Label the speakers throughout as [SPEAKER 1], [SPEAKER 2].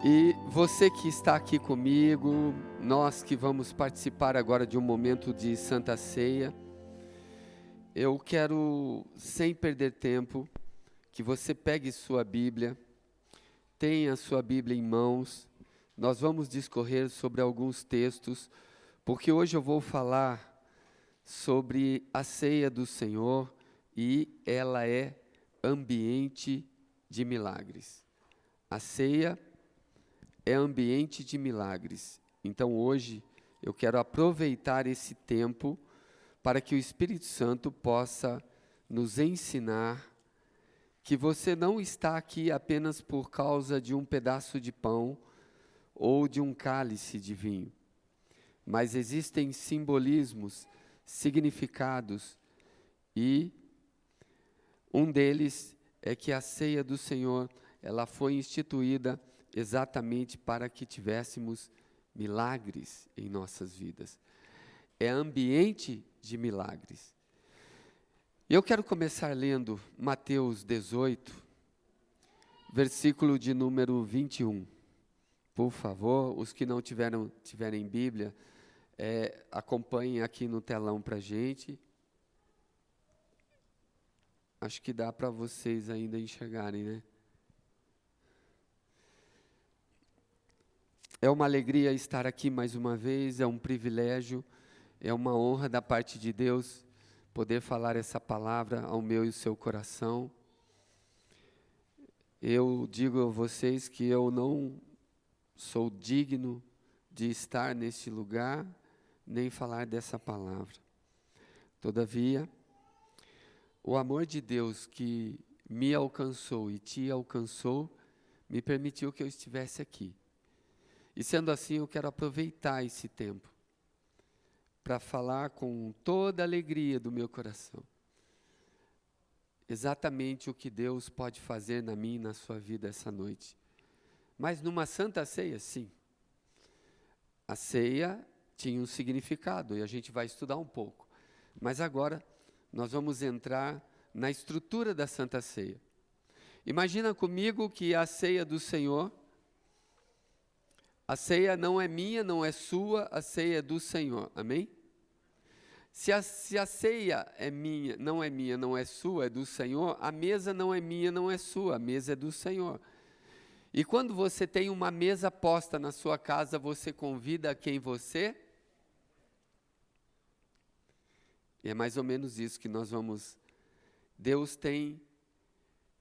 [SPEAKER 1] E você que está aqui comigo, nós que vamos participar agora de um momento de Santa Ceia, eu quero, sem perder tempo, que você pegue sua Bíblia, tenha sua Bíblia em mãos. Nós vamos discorrer sobre alguns textos, porque hoje eu vou falar sobre a ceia do Senhor e ela é ambiente de milagres. A ceia é ambiente de milagres. Então hoje eu quero aproveitar esse tempo para que o Espírito Santo possa nos ensinar que você não está aqui apenas por causa de um pedaço de pão ou de um cálice de vinho, mas existem simbolismos, significados, e um deles é que a ceia do Senhor, ela foi instituída exatamente para que tivéssemos milagres em nossas vidas. É ambiente de milagres. E eu quero começar lendo Mateus 18, versículo de número 21. Por favor, os que não tiverem Bíblia, acompanhem aqui no telão para a gente. Acho que dá para vocês ainda enxergarem, né? É uma alegria estar aqui mais uma vez, é um privilégio, é uma honra da parte de Deus poder falar essa palavra ao meu e ao seu coração. Eu digo a vocês que eu não sou digno de estar neste lugar, nem falar dessa palavra. Todavia, o amor de Deus que me alcançou e te alcançou, me permitiu que eu estivesse aqui. E sendo assim, eu quero aproveitar esse tempo para falar com toda a alegria do meu coração exatamente o que Deus pode fazer na minha e na sua vida essa noite. Mas numa santa ceia, sim. A ceia tinha um significado e a gente vai estudar um pouco. Mas agora nós vamos entrar na estrutura da Santa Ceia. Imagina comigo que a ceia do Senhor, a ceia não é minha, não é sua, a ceia é do Senhor, amém? Se a ceia é minha, não é sua, é do Senhor, a mesa não é minha, não é sua, a mesa é do Senhor. E quando você tem uma mesa posta na sua casa, você convida quem você? E é mais ou menos isso que nós vamos. Deus tem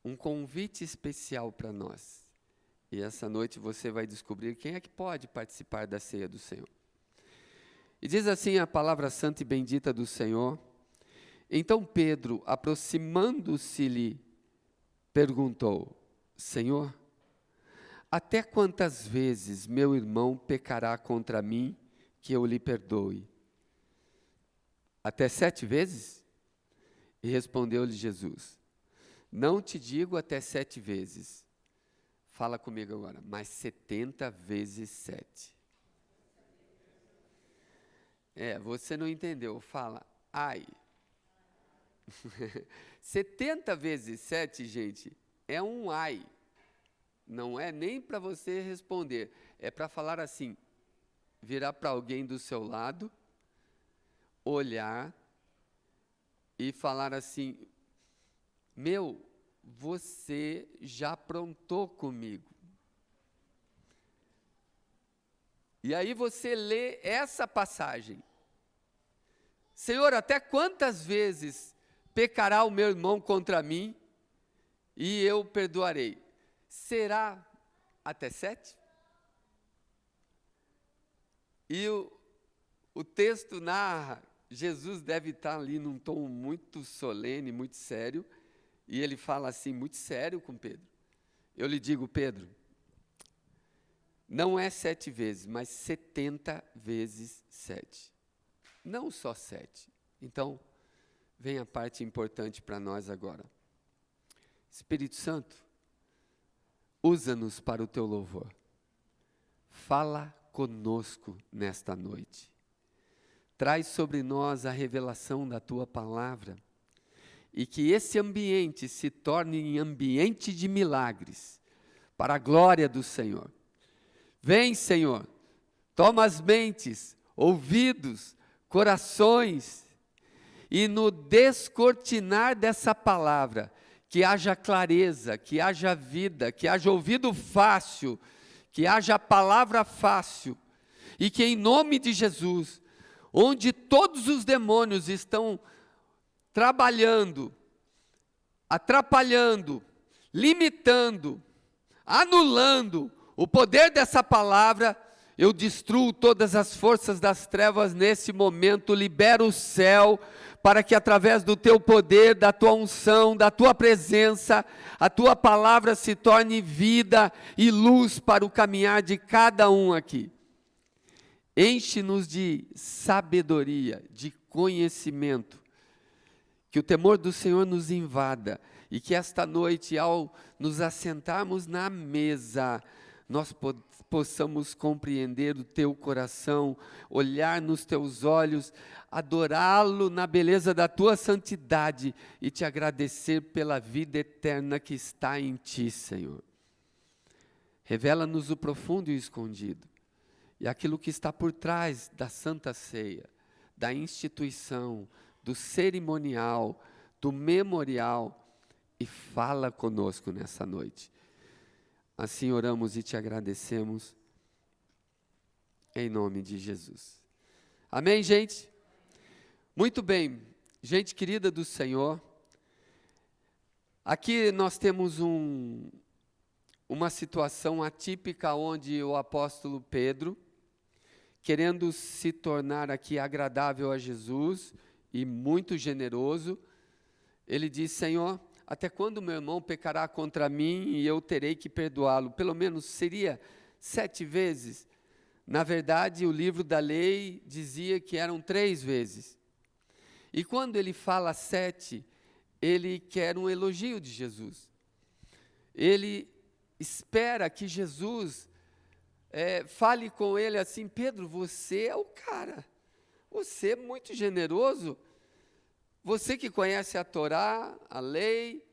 [SPEAKER 1] um convite especial para nós. E essa noite você vai descobrir quem é que pode participar da ceia do Senhor. E diz assim a palavra santa e bendita do Senhor. Então Pedro, aproximando-se-lhe, perguntou: Senhor, até quantas vezes meu irmão pecará contra mim, que eu lhe perdoe? Até 7 vezes? E respondeu-lhe Jesus: Não te digo até 7 vezes. Fala comigo agora, mas 70 vezes 7. Você não entendeu, fala, ai. 70 vezes 7, gente, é um ai. Não é nem para você responder, é para falar assim, virar para alguém do seu lado, olhar e falar assim, meu, você já aprontou comigo. E aí você lê essa passagem. Senhor, até quantas vezes pecará o meu irmão contra mim e eu perdoarei? Será até 7? E o texto narra, Jesus deve estar ali num tom muito solene, muito sério, e ele fala assim, muito sério com Pedro. Eu lhe digo, Pedro, não é 7 vezes, mas 70 vezes 7. Não só 7. Então, vem a parte importante para nós agora. Espírito Santo, usa-nos para o teu louvor. Fala conosco nesta noite. Traz sobre nós a revelação da tua palavra e que esse ambiente se torne um ambiente de milagres para a glória do Senhor. Vem, Senhor, toma as mentes, ouvidos, corações, e no descortinar dessa palavra, que haja clareza, que haja vida, que haja ouvido fácil, que haja palavra fácil, e que em nome de Jesus, onde todos os demônios estão trabalhando, atrapalhando, limitando, anulando o poder dessa palavra, eu destruo todas as forças das trevas nesse momento, libero o céu, para que através do teu poder, da tua unção, da tua presença, a tua palavra se torne vida e luz para o caminhar de cada um aqui. Enche-nos de sabedoria, de conhecimento, que o temor do Senhor nos invada, e que esta noite, ao nos assentarmos na mesa, nós possamos compreender o teu coração, olhar nos teus olhos, adorá-lo na beleza da tua santidade e te agradecer pela vida eterna que está em ti, Senhor. Revela-nos o profundo e o escondido, e aquilo que está por trás da Santa Ceia, da instituição, do cerimonial, do memorial, e fala conosco nessa noite. Assim oramos e te agradecemos, em nome de Jesus. Amém, gente? Muito bem, gente querida do Senhor, aqui nós temos uma situação atípica onde o apóstolo Pedro, querendo se tornar aqui agradável a Jesus e muito generoso, ele diz: Senhor, até quando meu irmão pecará contra mim e eu terei que perdoá-lo? Pelo menos seria 7 vezes. Na verdade, o livro da lei dizia que eram 3 vezes. E quando ele fala 7, ele quer um elogio de Jesus. Ele espera que Jesus fale com ele assim: Pedro, você é o cara, você é muito generoso, você que conhece a Torá, a lei,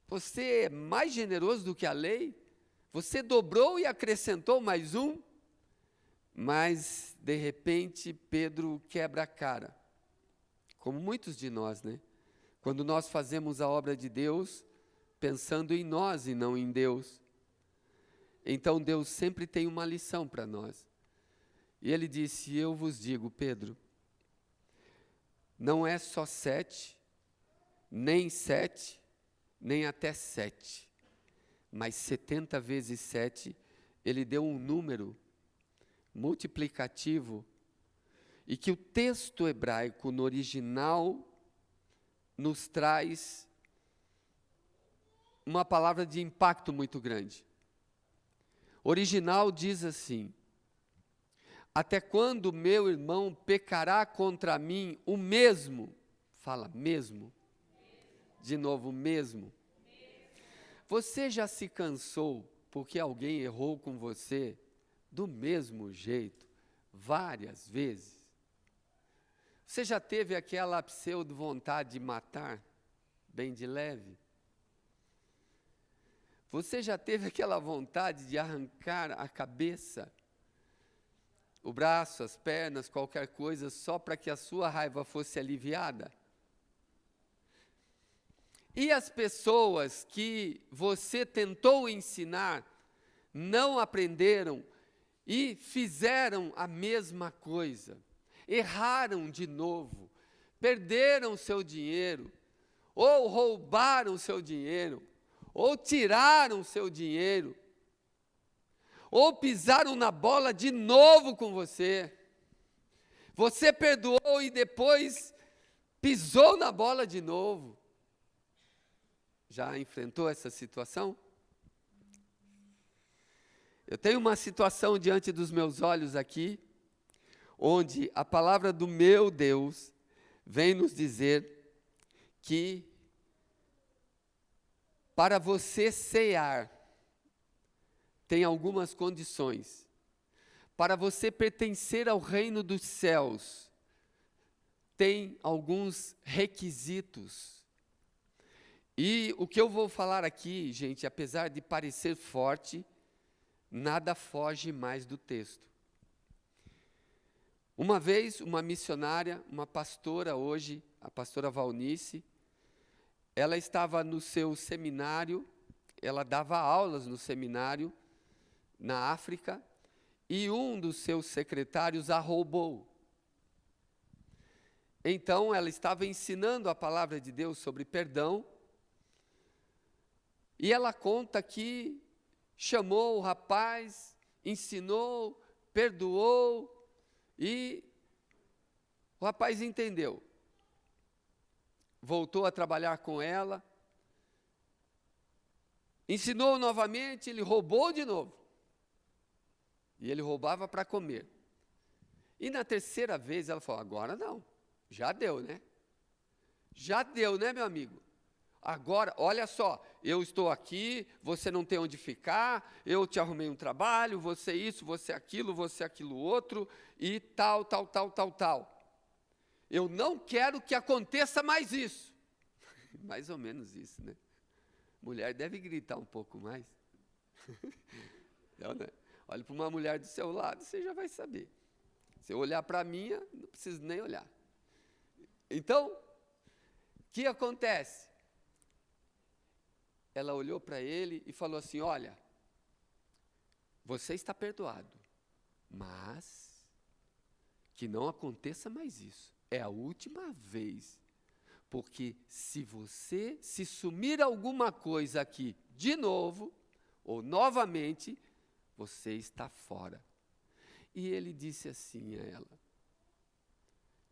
[SPEAKER 1] você é mais generoso do que a lei, você dobrou e acrescentou mais um. Mas, de repente, Pedro quebra a cara, como muitos de nós, né? Quando nós fazemos a obra de Deus, pensando em nós e não em Deus. Então, Deus sempre tem uma lição para nós. E ele disse: eu vos digo, Pedro, não é só 7, nem 7, nem até 7, mas 70 vezes 7, ele deu um número multiplicativo, e que o texto hebraico no original nos traz uma palavra de impacto muito grande. O original diz assim: até quando meu irmão pecará contra mim, o mesmo, fala mesmo, de novo, mesmo. Você já se cansou porque alguém errou com você do mesmo jeito, várias vezes? Você já teve aquela pseudo vontade de matar, bem de leve? Você já teve aquela vontade de arrancar a cabeça, o braço, as pernas, qualquer coisa, só para que a sua raiva fosse aliviada? E as pessoas que você tentou ensinar não aprenderam e fizeram a mesma coisa, erraram de novo, perderam seu dinheiro, ou roubaram seu dinheiro, ou tiraram seu dinheiro, ou pisaram na bola de novo com você. Você perdoou e depois pisou na bola de novo. Já enfrentou essa situação? Eu tenho uma situação diante dos meus olhos aqui, onde a palavra do meu Deus vem nos dizer que para você cear, tem algumas condições. Para você pertencer ao reino dos céus, tem alguns requisitos. E o que eu vou falar aqui, gente, apesar de parecer forte, nada foge mais do texto. Uma vez, uma missionária, uma pastora hoje, a pastora Valnice, ela estava no seu seminário, ela dava aulas no seminário, na África, e um dos seus secretários a roubou. Então, ela estava ensinando a palavra de Deus sobre perdão, e ela conta que chamou o rapaz, ensinou, perdoou, e o rapaz entendeu. Voltou a trabalhar com ela, ensinou novamente, ele roubou de novo. E ele roubava para comer. E na terceira vez ela falou, agora não, já deu, né? Já deu, né, meu amigo? Agora, olha só, eu estou aqui, você não tem onde ficar, eu te arrumei um trabalho, você isso, você aquilo outro, e tal. Eu não quero que aconteça mais isso. Mais ou menos isso, né? Mulher deve gritar um pouco mais. Não, né? Olhe para uma mulher do seu lado, você já vai saber. Se eu olhar para a minha, não preciso nem olhar. Então, o que acontece? Ela olhou para ele e falou assim, olha, você está perdoado, mas que não aconteça mais isso. É a última vez, porque se sumir alguma coisa aqui de novo, ou novamente, você está fora. E ele disse assim a ela,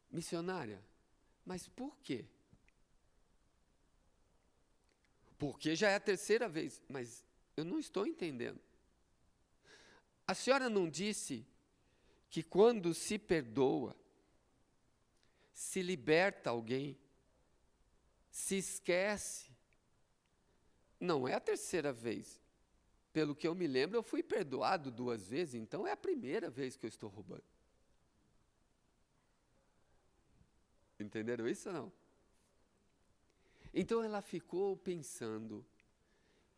[SPEAKER 1] missionária, mas por quê? Porque já é a terceira vez, mas eu não estou entendendo. A senhora não disse que quando se perdoa, se liberta alguém, se esquece? Não é a terceira vez. Pelo que eu me lembro, eu fui perdoado 2 vezes, então é a primeira vez que eu estou roubando. Entenderam isso ou não? Então ela ficou pensando,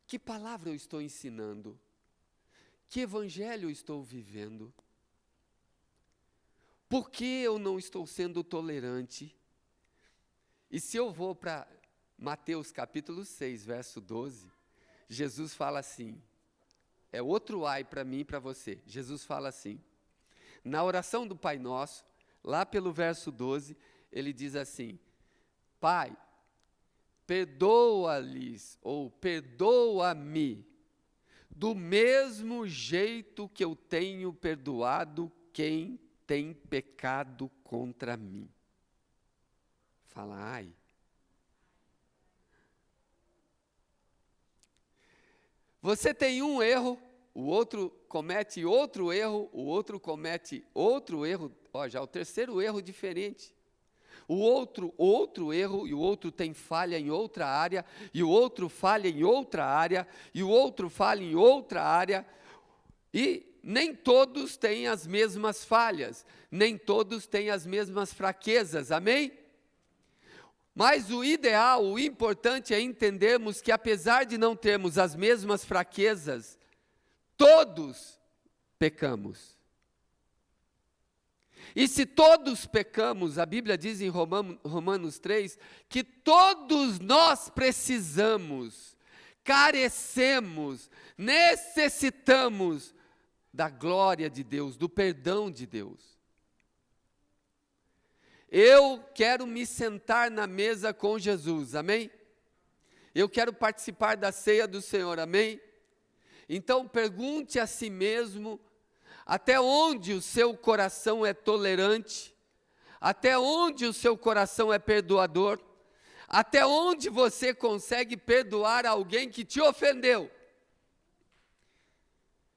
[SPEAKER 1] que palavra eu estou ensinando? Que evangelho eu estou vivendo? Por que eu não estou sendo tolerante? E se eu vou para Mateus capítulo 6, verso 12, Jesus fala assim, é outro ai para mim e para você. Jesus fala assim, na oração do Pai Nosso, lá pelo verso 12, ele diz assim, Pai, perdoa-lhes, ou perdoa-me, do mesmo jeito que eu tenho perdoado quem tem pecado contra mim. Fala, ai. Você tem um erro, o outro comete outro erro, o outro comete outro erro, ó, já o terceiro erro diferente. O outro erro, e o outro tem falha em outra área, e o outro falha em outra área, e o outro falha em outra área, e nem todos têm as mesmas falhas, nem todos têm as mesmas fraquezas, amém? Mas o ideal, o importante é entendermos que apesar de não termos as mesmas fraquezas, todos pecamos. E se todos pecamos, a Bíblia diz em Romanos 3, que todos nós precisamos, carecemos, necessitamos da glória de Deus, do perdão de Deus. Eu quero me sentar na mesa com Jesus, amém? Eu quero participar da ceia do Senhor, amém? Então pergunte a si mesmo, até onde o seu coração é tolerante? Até onde o seu coração é perdoador? Até onde você consegue perdoar alguém que te ofendeu?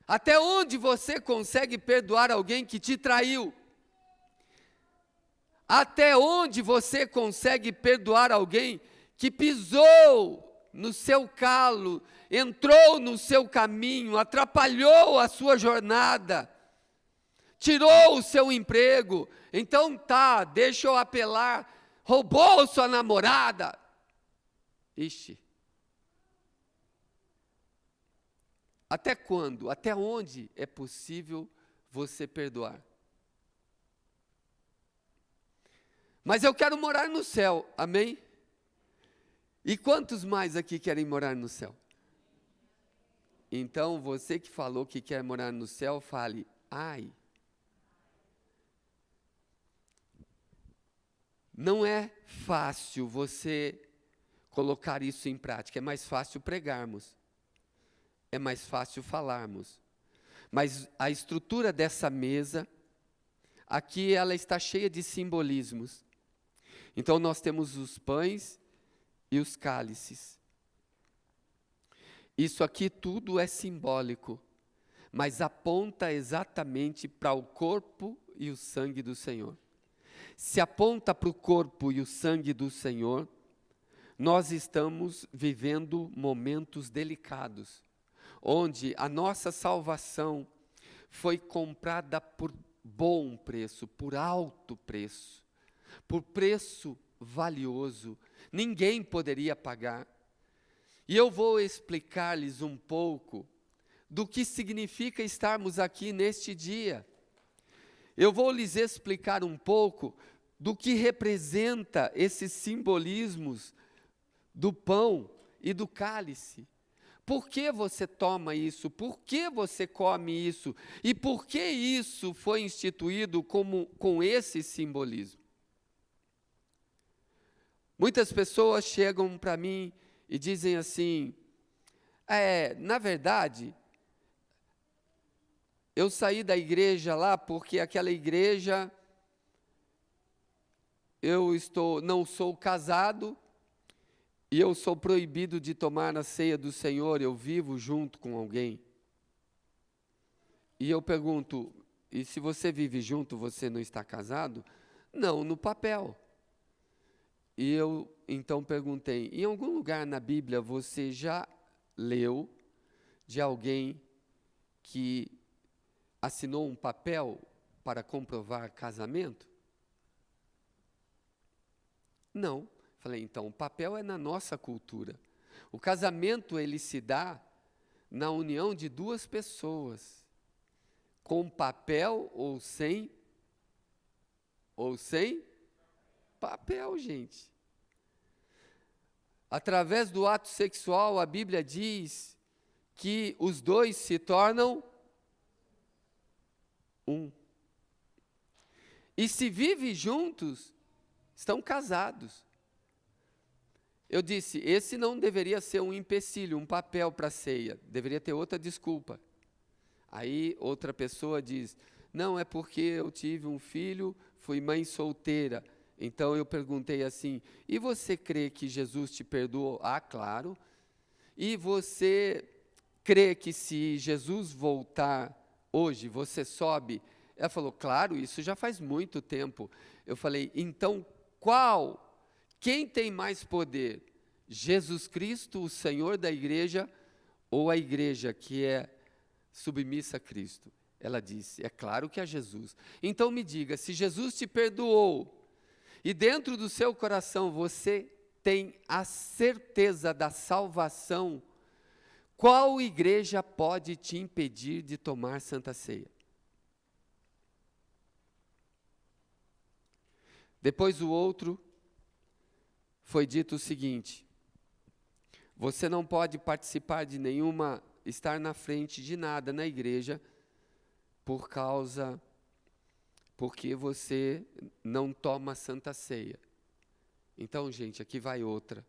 [SPEAKER 1] Até onde você consegue perdoar alguém que te traiu? Até onde você consegue perdoar alguém que pisou no seu calo, entrou no seu caminho, atrapalhou a sua jornada, tirou o seu emprego? Então tá, deixa eu apelar, roubou sua namorada. Ixi. Até quando? Até onde é possível você perdoar? Mas eu quero morar no céu, amém? E quantos mais aqui querem morar no céu? Então, você que falou que quer morar no céu, fale, ai. Não é fácil você colocar isso em prática, é mais fácil pregarmos, é mais fácil falarmos. Mas a estrutura dessa mesa, aqui ela está cheia de simbolismos. Então nós temos os pães e os cálices. Isso aqui tudo é simbólico, mas aponta exatamente para o corpo e o sangue do Senhor. Se aponta para o corpo e o sangue do Senhor, nós estamos vivendo momentos delicados, onde a nossa salvação foi comprada por bom preço, por alto preço, por preço valioso, ninguém poderia pagar. E eu vou explicar-lhes um pouco do que significa estarmos aqui neste dia. Eu vou lhes explicar um pouco do que representa esses simbolismos do pão e do cálice. Por que você toma isso? Por que você come isso? E por que isso foi instituído com esse simbolismo? Muitas pessoas chegam para mim e dizem assim, na verdade, eu saí da igreja lá porque aquela igreja, não sou casado, e eu sou proibido de tomar a ceia do Senhor, eu vivo junto com alguém. E eu pergunto, e se você vive junto, você não está casado? Não, no papel. E eu então perguntei, em algum lugar na Bíblia você já leu de alguém que assinou um papel para comprovar casamento? Não. Falei, então, o papel é na nossa cultura. O casamento, ele se dá na união de duas pessoas, com papel ou sem papel, gente. Através do ato sexual, a Bíblia diz que os dois se tornam um. E se vivem juntos, estão casados. Eu disse, esse não deveria ser um empecilho, um papel para a ceia, deveria ter outra desculpa. Aí outra pessoa diz, não, é porque eu tive um filho, fui mãe solteira. Então eu perguntei assim, e você crê que Jesus te perdoou? Ah, claro. E você crê que se Jesus voltar hoje, você sobe? Ela falou, claro, isso já faz muito tempo. Eu falei, então quem tem mais poder? Jesus Cristo, o Senhor da igreja, ou a igreja que é submissa a Cristo? Ela disse, é claro que é Jesus. Então me diga, se Jesus te perdoou, e dentro do seu coração você tem a certeza da salvação, qual igreja pode te impedir de tomar Santa Ceia? Depois o outro, foi dito o seguinte, você não pode participar de nenhuma, estar na frente de nada na igreja, porque você não toma Santa Ceia. Então, gente, aqui vai outra.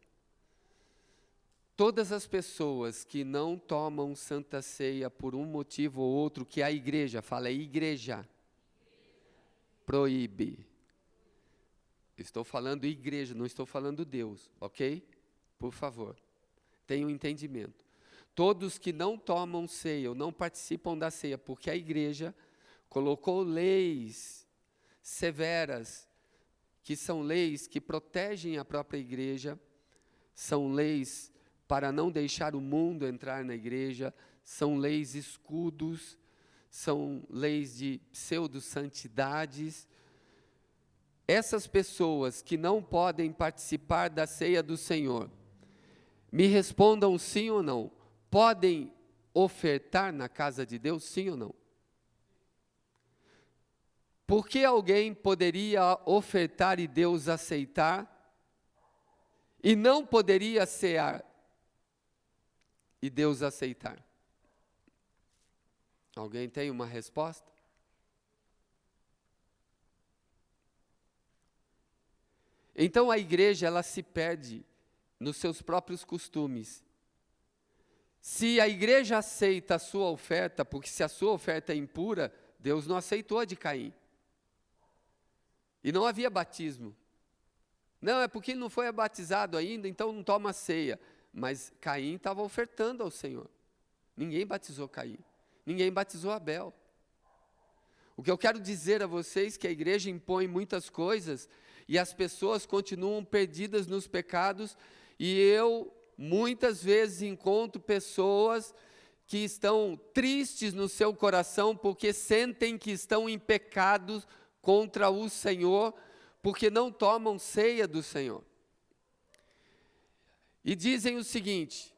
[SPEAKER 1] Todas as pessoas que não tomam Santa Ceia por um motivo ou outro, que a igreja, fala igreja, proíbe. Estou falando igreja, não estou falando Deus, ok? Por favor, tenham entendimento. Todos que não tomam ceia ou não participam da ceia, porque a igreja colocou leis severas, que são leis que protegem a própria igreja, são leis para não deixar o mundo entrar na igreja, são leis escudos, são leis de pseudo-santidades. Essas pessoas que não podem participar da ceia do Senhor, me respondam sim ou não, podem ofertar na casa de Deus, sim ou não? Por que alguém poderia ofertar e Deus aceitar, e não poderia cear e Deus aceitar? Alguém tem uma resposta? Então a igreja, ela se perde nos seus próprios costumes. Se a igreja aceita a sua oferta, porque se a sua oferta é impura, Deus não aceitou a de Caim. E não havia batismo. Não, é porque ele não foi batizado ainda, então não toma ceia. Mas Caim estava ofertando ao Senhor. Ninguém batizou Caim. Ninguém batizou Abel. O que eu quero dizer a vocês é que a igreja impõe muitas coisas e as pessoas continuam perdidas nos pecados, e eu muitas vezes encontro pessoas que estão tristes no seu coração porque sentem que estão em pecados contra o Senhor, porque não tomam ceia do Senhor. E dizem o seguinte: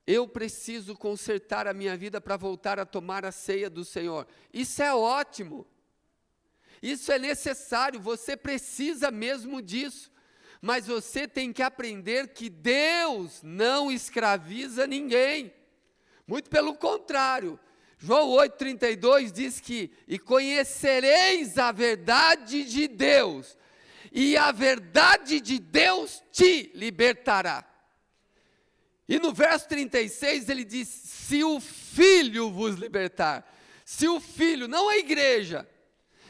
[SPEAKER 1] eu preciso consertar a minha vida para voltar a tomar a ceia do Senhor. Isso é ótimo. Isso é necessário, você precisa mesmo disso. Mas você tem que aprender que Deus não escraviza ninguém. Muito pelo contrário. João 8,32 diz que: e conhecereis a verdade de Deus, e a verdade de Deus te libertará. E no verso 36 ele diz: se o Filho vos libertar, se o Filho, não a igreja,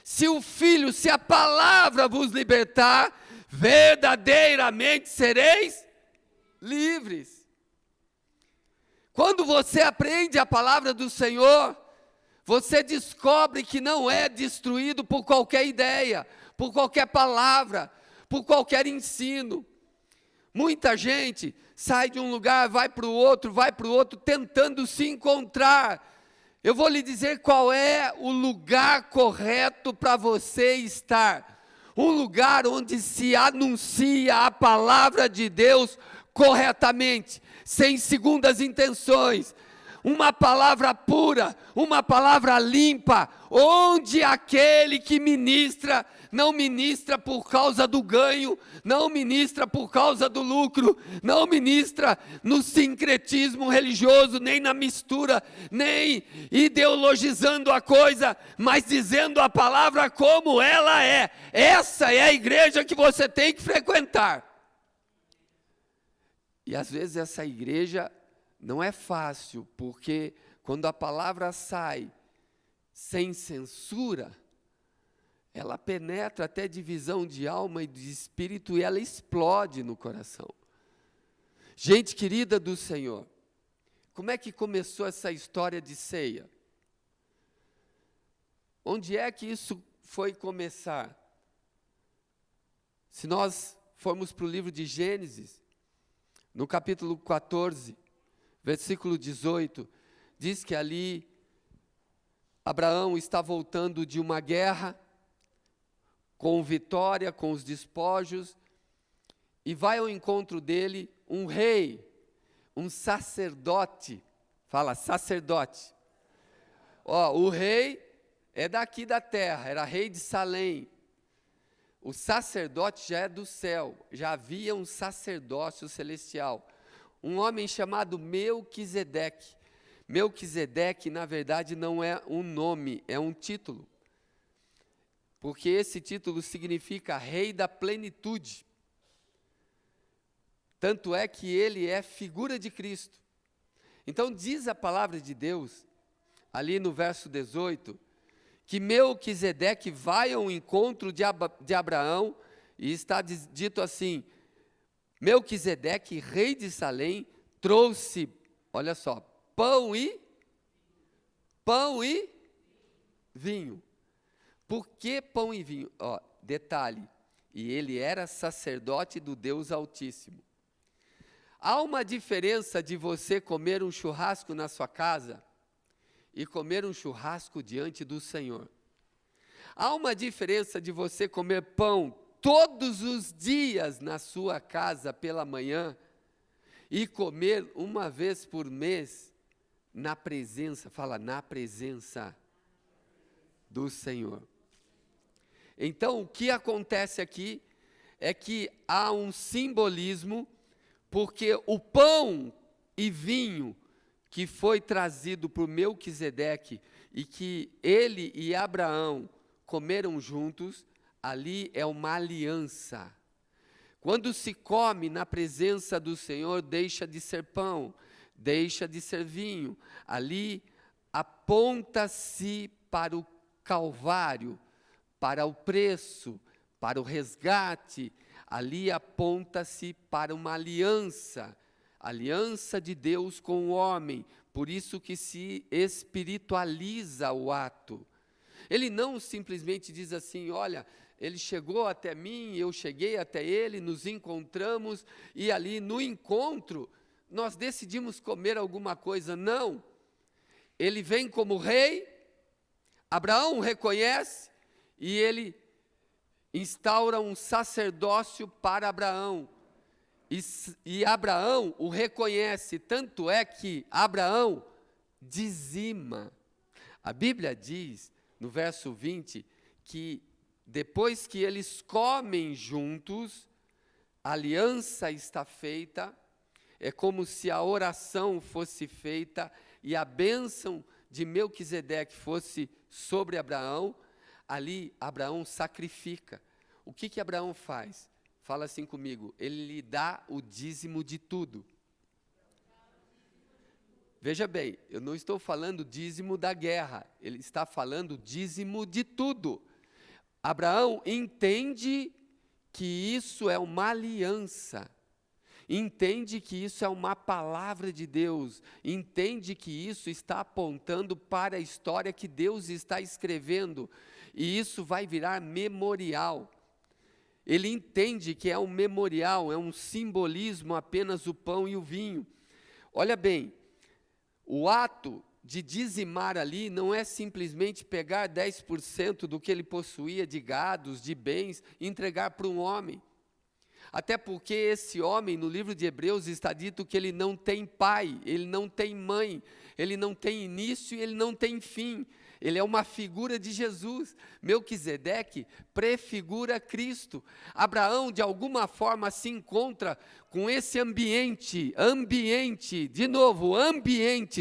[SPEAKER 1] se o Filho, se a palavra vos libertar, verdadeiramente sereis livres. Quando você aprende a palavra do Senhor, você descobre que não é destruído por qualquer ideia, por qualquer palavra, por qualquer ensino. Muita gente sai de um lugar, vai para o outro, tentando se encontrar. Eu vou lhe dizer qual é o lugar correto para você estar. Um lugar onde se anuncia a palavra de Deus corretamente, sem segundas intenções. Uma palavra pura, uma palavra limpa, onde aquele que ministra, não ministra por causa do ganho, não ministra por causa do lucro, não ministra no sincretismo religioso, nem na mistura, nem ideologizando a coisa, mas dizendo a palavra como ela é. Essa é a igreja que você tem que frequentar. E às vezes essa igreja não é fácil, porque quando a palavra sai sem censura, ela penetra até divisão de alma e de espírito e ela explode no coração. Gente querida do Senhor, como é que começou essa história de ceia? Onde é que isso foi começar? Se nós formos para o livro de Gênesis, no capítulo 14, versículo 18, diz que ali Abraão está voltando de uma guerra, com vitória, com os despojos, e vai ao encontro dele um rei, um sacerdote. Fala, sacerdote. O rei é daqui da terra, era rei de Salém. O sacerdote já é do céu, já havia um sacerdócio celestial. Um homem chamado Melquisedeque. Melquisedeque, na verdade, não é um nome, é um título. Porque esse título significa rei da plenitude. Tanto é que ele é figura de Cristo. Então diz a palavra de Deus, ali no verso 18, que Melquisedeque vai ao encontro de Abraão, e está dito assim: Melquisedeque, rei de Salém, trouxe, olha só, pão e vinho. Por que pão e vinho? Detalhe, e ele era sacerdote do Deus Altíssimo. Há uma diferença de você comer um churrasco na sua casa e comer um churrasco diante do Senhor. Há uma diferença de você comer pão todos os dias na sua casa pela manhã e comer uma vez por mês na presença, fala, na presença do Senhor. Então, o que acontece aqui é que há um simbolismo, porque o pão e vinho que foi trazido por Melquisedeque e que ele e Abraão comeram juntos, ali é uma aliança. Quando se come na presença do Senhor, deixa de ser pão, deixa de ser vinho. Ali aponta-se para o Calvário, para o preço, para o resgate. Ali aponta-se para uma aliança, aliança de Deus com o homem. Por isso que se espiritualiza o ato. Ele não simplesmente diz assim, olha, ele chegou até mim, eu cheguei até ele, nos encontramos, e ali no encontro, nós decidimos comer alguma coisa. Não. Ele vem como rei, Abraão o reconhece, e ele instaura um sacerdócio para Abraão. E Abraão o reconhece, tanto é que Abraão dizima. A Bíblia diz, no verso 20, que depois que eles comem juntos, a aliança está feita, é como se a oração fosse feita e a bênção de Melquisedeque fosse sobre Abraão. Ali Abraão sacrifica. O que Abraão faz? Fala assim comigo, ele lhe dá o dízimo de tudo. Veja bem, eu não estou falando dízimo da guerra, ele está falando dízimo de tudo. Abraão entende que isso é uma aliança, entende que isso é uma palavra de Deus, entende que isso está apontando para a história que Deus está escrevendo, e isso vai virar memorial. Ele entende que é um memorial, é um simbolismo apenas o pão e o vinho. Olha bem, o ato de dizimar ali não é simplesmente pegar 10% do que ele possuía de gados, de bens, e entregar para um homem. Até porque esse homem, no livro de Hebreus, está dito que ele não tem pai, ele não tem mãe, ele não tem início e ele não tem fim. Ele é uma figura de Jesus. Melquisedeque prefigura Cristo. Abraão, de alguma forma, se encontra com esse ambiente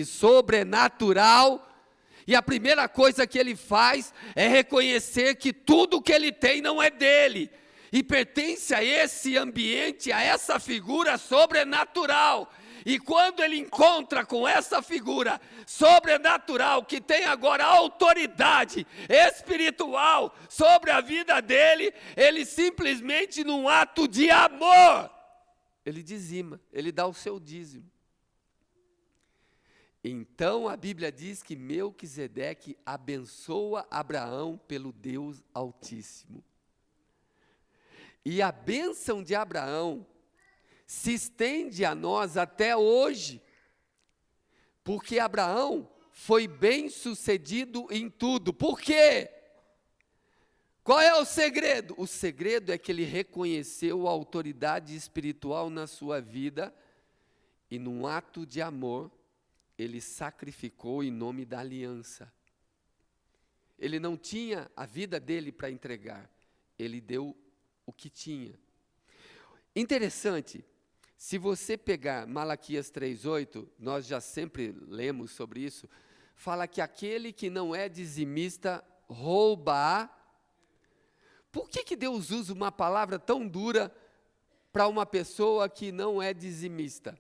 [SPEAKER 1] sobrenatural. E a primeira coisa que ele faz é reconhecer que tudo que ele tem não é dele. E pertence a esse ambiente, a essa figura sobrenatural. E quando ele encontra com essa figura sobrenatural, que tem agora autoridade espiritual sobre a vida dele, ele simplesmente, num ato de amor, ele dizima, ele dá o seu dízimo. Então a Bíblia diz que Melquisedeque abençoa Abraão pelo Deus Altíssimo. E a bênção de Abraão se estende a nós até hoje, porque Abraão foi bem-sucedido em tudo. Por quê? Qual é o segredo? O segredo é que ele reconheceu a autoridade espiritual na sua vida e, num ato de amor, ele sacrificou em nome da aliança. Ele não tinha a vida dele para entregar, ele deu o que tinha. Interessante. Se você pegar Malaquias 3,8, nós já sempre lemos sobre isso, fala que aquele que não é dizimista rouba. Por que Deus usa uma palavra tão dura para uma pessoa que não é dizimista?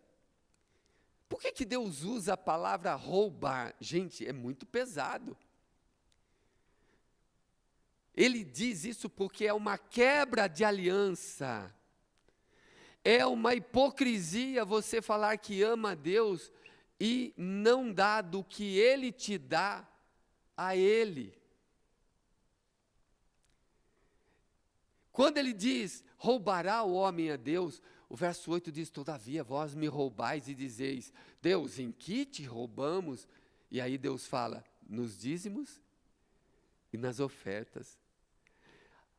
[SPEAKER 1] Por que Deus usa a palavra roubar? Gente, é muito pesado. Ele diz isso porque é uma quebra de aliança. É uma hipocrisia você falar que ama a Deus e não dá do que Ele te dá a Ele. Quando ele diz, roubará o homem a Deus, o verso 8 diz, todavia vós me roubais e dizeis, Deus, em que te roubamos? E aí Deus fala, nos dízimos e nas ofertas.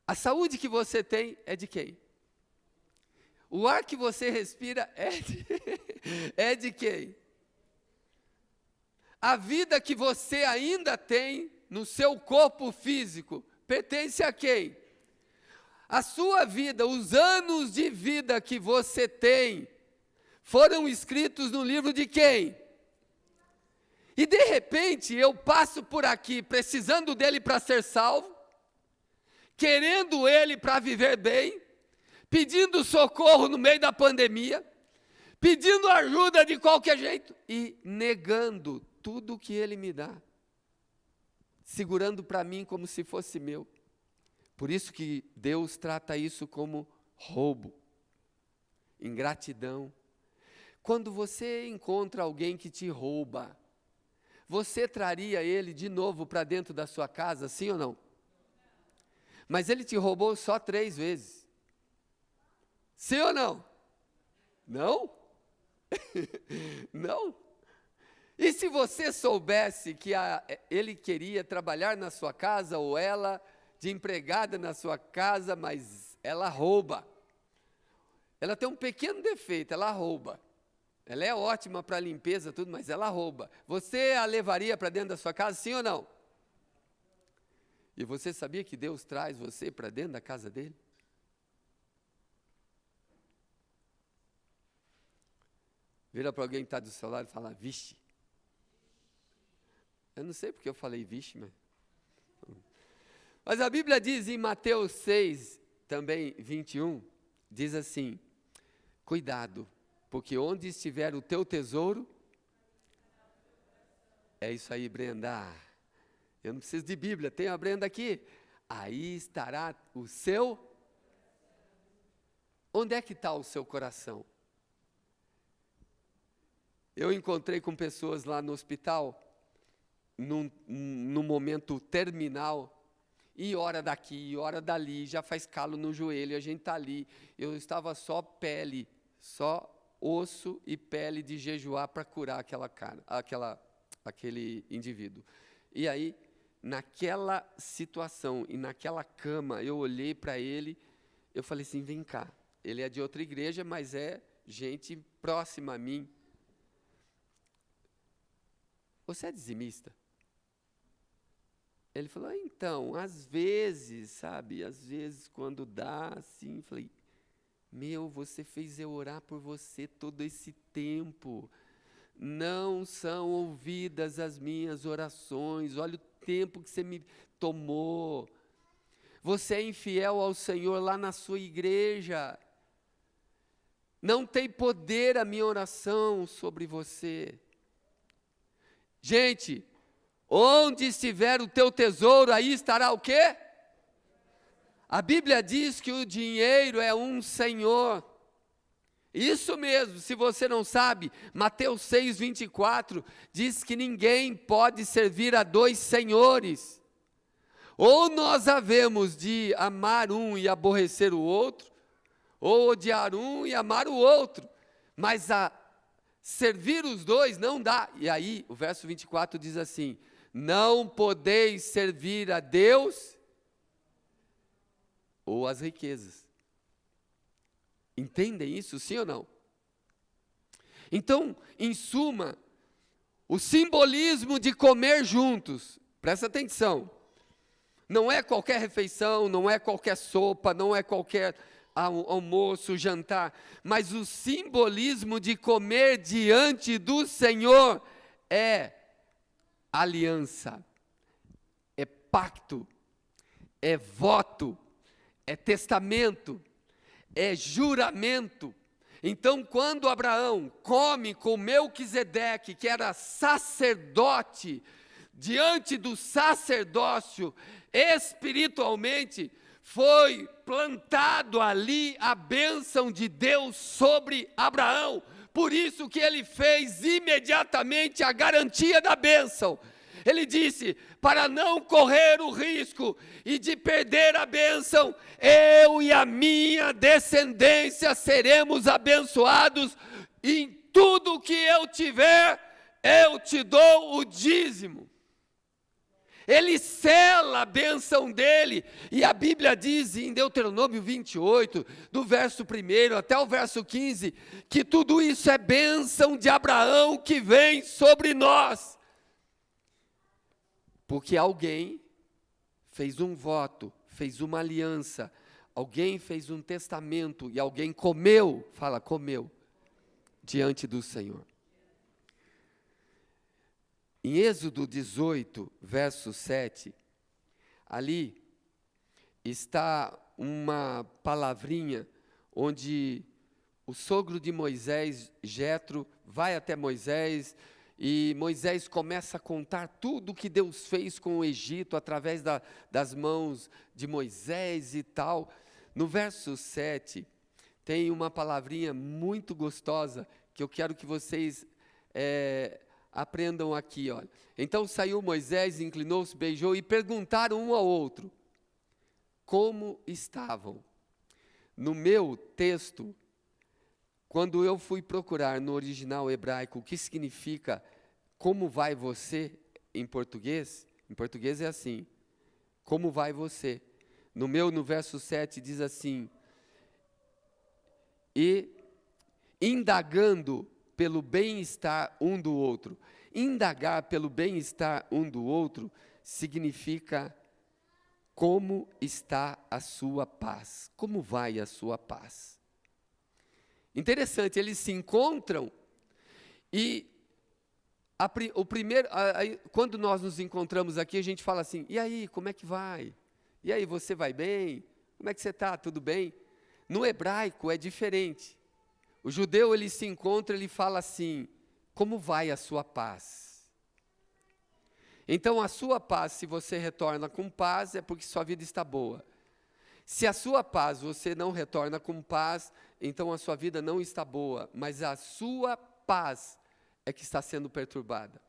[SPEAKER 1] A saúde que você tem é de quem? O ar que você respira é de quem? A vida que você ainda tem no seu corpo físico pertence a quem? A sua vida, os anos de vida que você tem, foram escritos no livro de quem? E de repente eu passo por aqui precisando dele para ser salvo, querendo ele para viver bem, pedindo socorro no meio da pandemia, pedindo ajuda de qualquer jeito e negando tudo o que ele me dá, segurando para mim como se fosse meu. Por isso que Deus trata isso como roubo, ingratidão. Quando você encontra alguém que te rouba, você traria ele de novo para dentro da sua casa, sim ou não? Mas ele te roubou só 3 vezes. Sim ou não? Não? Não? E se você soubesse que ele queria trabalhar na sua casa, ou ela de empregada na sua casa, mas ela rouba. Ela tem um pequeno defeito, ela rouba. Ela é ótima para limpeza, tudo, mas ela rouba. Você a levaria para dentro da sua casa, sim ou não? E você sabia que Deus traz você para dentro da casa dele? Vira para alguém que está do seu lado e fala, vixe. Eu não sei porque eu falei vixe, mas a Bíblia diz em Mateus 6, também 21, diz assim, cuidado, porque onde estiver o teu tesouro, é isso aí, Brenda, eu não preciso de Bíblia, tem a Brenda aqui, aí estará o seu, onde é que está o seu coração? Eu encontrei com pessoas lá no hospital, num momento terminal, e hora daqui, hora dali, já faz calo no joelho, a gente está ali, eu estava só pele, só osso e pele de jejuar para curar aquele indivíduo. E aí, naquela situação e naquela cama, eu olhei para ele, eu falei assim, vem cá, ele é de outra igreja, mas é gente próxima a mim. Você é dizimista? Ele falou, então, às vezes, sabe, às vezes quando dá, assim, falei, você fez eu orar por você todo esse tempo, não são ouvidas as minhas orações, olha o tempo que você me tomou, você é infiel ao Senhor lá na sua igreja, não tem poder a minha oração sobre você. Gente, onde estiver o teu tesouro, aí estará o quê? A Bíblia diz que o dinheiro é um senhor. Isso mesmo, se você não sabe, Mateus 6, 24, diz que ninguém pode servir a 2 senhores. Ou nós havemos de amar um e aborrecer o outro, ou odiar um e amar o outro. Mas servir os 2 não dá. E aí, o verso 24 diz assim, não podeis servir a Deus ou as riquezas. Entendem isso, sim ou não? Então, em suma, o simbolismo de comer juntos, presta atenção, não é qualquer refeição, não é qualquer sopa, não é qualquer almoço, jantar, mas o simbolismo de comer diante do Senhor é aliança, é pacto, é voto, é testamento, é juramento. Então, quando Abraão come com Melquisedeque, que era sacerdote, diante do sacerdócio, espiritualmente, foi plantado ali a bênção de Deus sobre Abraão. Por isso que ele fez imediatamente a garantia da bênção. Ele disse, para não correr o risco e de perder a bênção, eu e a minha descendência seremos abençoados, em tudo que eu tiver, eu te dou o dízimo. Ele sela a bênção dele, e a Bíblia diz em Deuteronômio 28, do verso 1 até o verso 15, que tudo isso é bênção de Abraão que vem sobre nós. Porque alguém fez um voto, fez uma aliança, alguém fez um testamento e alguém comeu, fala, comeu, diante do Senhor. Em Êxodo 18, verso 7, ali está uma palavrinha onde o sogro de Moisés, Jetro, vai até Moisés e Moisés começa a contar tudo o que Deus fez com o Egito através das mãos de Moisés e tal. No verso 7, tem uma palavrinha muito gostosa que eu quero que vocês aprendam aqui. Olha. Então saiu Moisés, inclinou-se, beijou e perguntaram um ao outro como estavam. No meu texto, quando eu fui procurar no original hebraico o que significa como vai você em português é assim, como vai você. No meu, no verso 7, diz assim, e indagando pelo bem-estar um do outro. Indagar pelo bem-estar um do outro significa como está a sua paz, como vai a sua paz. Interessante, eles se encontram e quando nós nos encontramos aqui, a gente fala assim, e aí, como é que vai? E aí, você vai bem? Como é que você está? Tudo bem? No hebraico é diferente. O judeu, ele se encontra, ele fala assim, como vai a sua paz? Então, a sua paz, se você retorna com paz, é porque sua vida está boa. Se a sua paz você não retorna com paz, então a sua vida não está boa, mas a sua paz é que está sendo perturbada.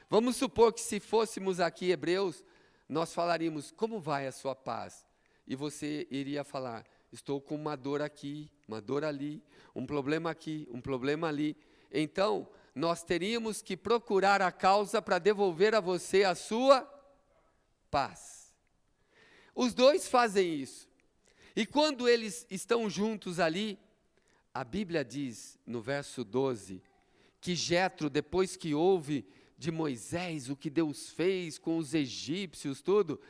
[SPEAKER 1] Vamos supor que se fôssemos aqui hebreus, nós falaríamos, como vai a sua paz? E você iria falar, estou com uma dor aqui, uma dor ali, um problema aqui, um problema ali. Então, nós teríamos que procurar a causa para devolver a você a sua paz. Os dois fazem isso. E quando eles estão juntos ali, a Bíblia diz, no verso 12, que Jetro, depois que ouve de Moisés o que Deus fez com os egípcios, tudo,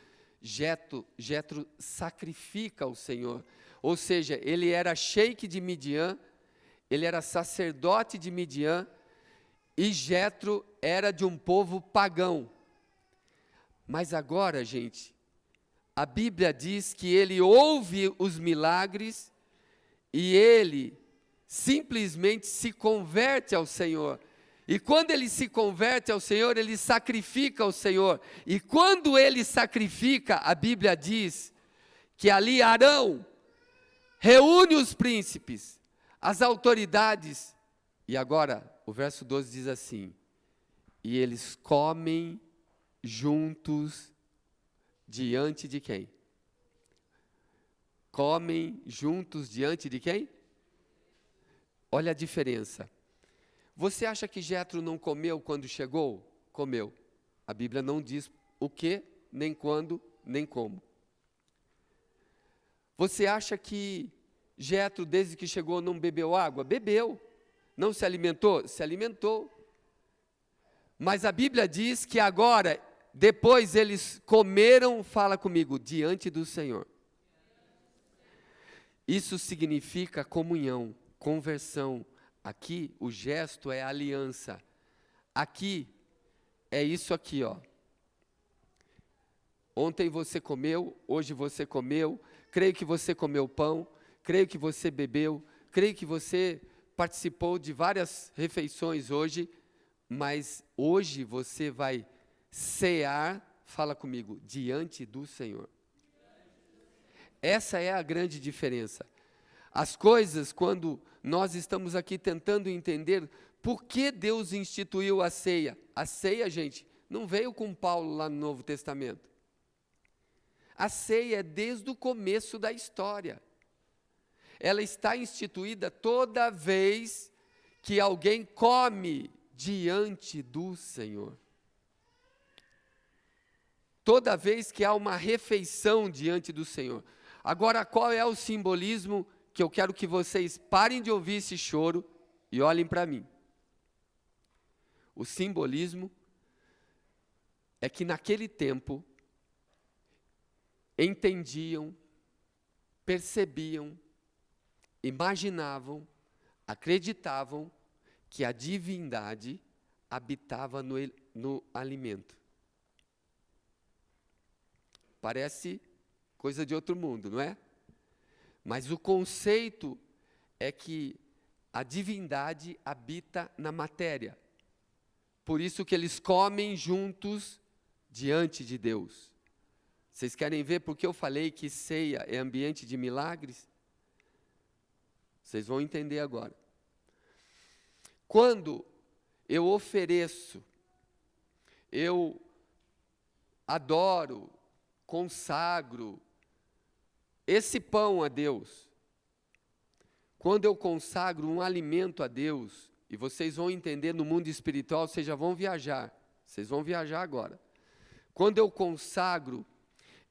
[SPEAKER 1] Jetro sacrifica ao Senhor. Ou seja, ele era sheik de Midian, ele era sacerdote de Midian, e Jetro era de um povo pagão. Mas agora, gente, a Bíblia diz que ele ouve os milagres e ele simplesmente se converte ao Senhor. E quando ele se converte ao Senhor, ele sacrifica ao Senhor. E quando ele sacrifica, a Bíblia diz que ali Arão reúne os príncipes, as autoridades. E agora, o verso 12 diz assim, e eles comem juntos diante de quem? Comem juntos diante de quem? Olha a diferença. Você acha que Jetro não comeu quando chegou? Comeu. A Bíblia não diz o que, nem quando, nem como. Você acha que Jetro, desde que chegou, não bebeu água? Bebeu. Não se alimentou? Se alimentou. Mas a Bíblia diz que agora, depois eles comeram, fala comigo, diante do Senhor. Isso significa comunhão, conversão. Aqui o gesto é aliança. Aqui é isso aqui, ó. Ontem você comeu, hoje você comeu, creio que você comeu pão, creio que você bebeu, creio que você participou de várias refeições hoje, mas hoje você vai cear, fala comigo, diante do Senhor. Essa é a grande diferença. As coisas, quando nós estamos aqui tentando entender por que Deus instituiu a ceia. A ceia, gente, não veio com Paulo lá no Novo Testamento. A ceia é desde o começo da história. Ela está instituída toda vez que alguém come diante do Senhor. Toda vez que há uma refeição diante do Senhor. Agora, qual é o simbolismo que eu quero que vocês parem de ouvir esse choro e olhem para mim? O simbolismo é que naquele tempo entendiam, percebiam, imaginavam, acreditavam que a divindade habitava no alimento. Parece coisa de outro mundo, não é? Mas o conceito é que a divindade habita na matéria. Por isso que eles comem juntos diante de Deus. Vocês querem ver por que eu falei que ceia é ambiente de milagres? Vocês vão entender agora. Quando eu ofereço, eu adoro, consagro esse pão a Deus, quando eu consagro um alimento a Deus, e vocês vão entender no mundo espiritual, vocês já vão viajar, vocês vão viajar agora. Quando eu consagro,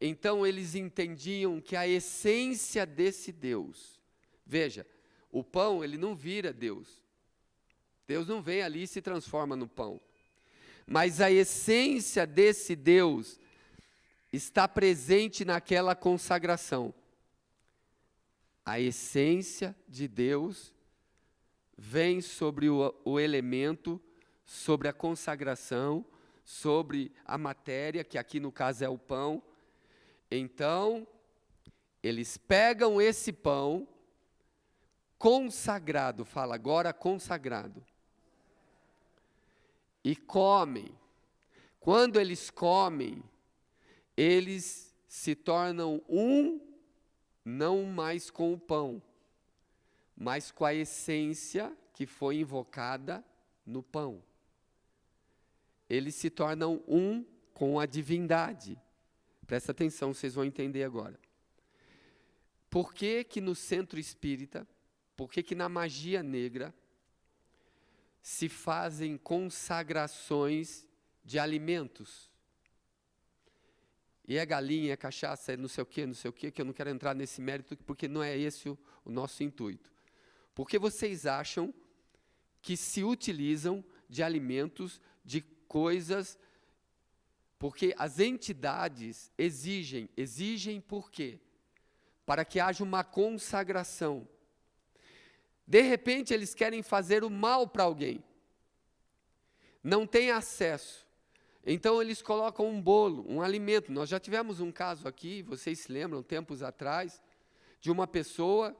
[SPEAKER 1] então eles entendiam que a essência desse Deus, veja, o pão ele não vira Deus, Deus não vem ali e se transforma no pão, mas a essência desse Deus está presente naquela consagração. A essência de Deus vem sobre o elemento, sobre a consagração, sobre a matéria, que aqui no caso é o pão. Então, eles pegam esse pão consagrado, fala agora consagrado, e comem. Quando eles comem, eles se tornam não mais com o pão, mas com a essência que foi invocada no pão. Eles se tornam um com a divindade. Presta atenção, vocês vão entender agora. Por que que no centro espírita, por que que na magia negra, se fazem consagrações de alimentos? E é galinha, é cachaça, é não sei o quê, que eu não quero entrar nesse mérito, porque não é esse o nosso intuito. Porque vocês acham que se utilizam de alimentos, de coisas, porque as entidades exigem por quê? Para que haja uma consagração. De repente, eles querem fazer o mal para alguém. Não tem acesso. Então, eles colocam um bolo, um alimento. Nós já tivemos um caso aqui, vocês se lembram, tempos atrás, de uma pessoa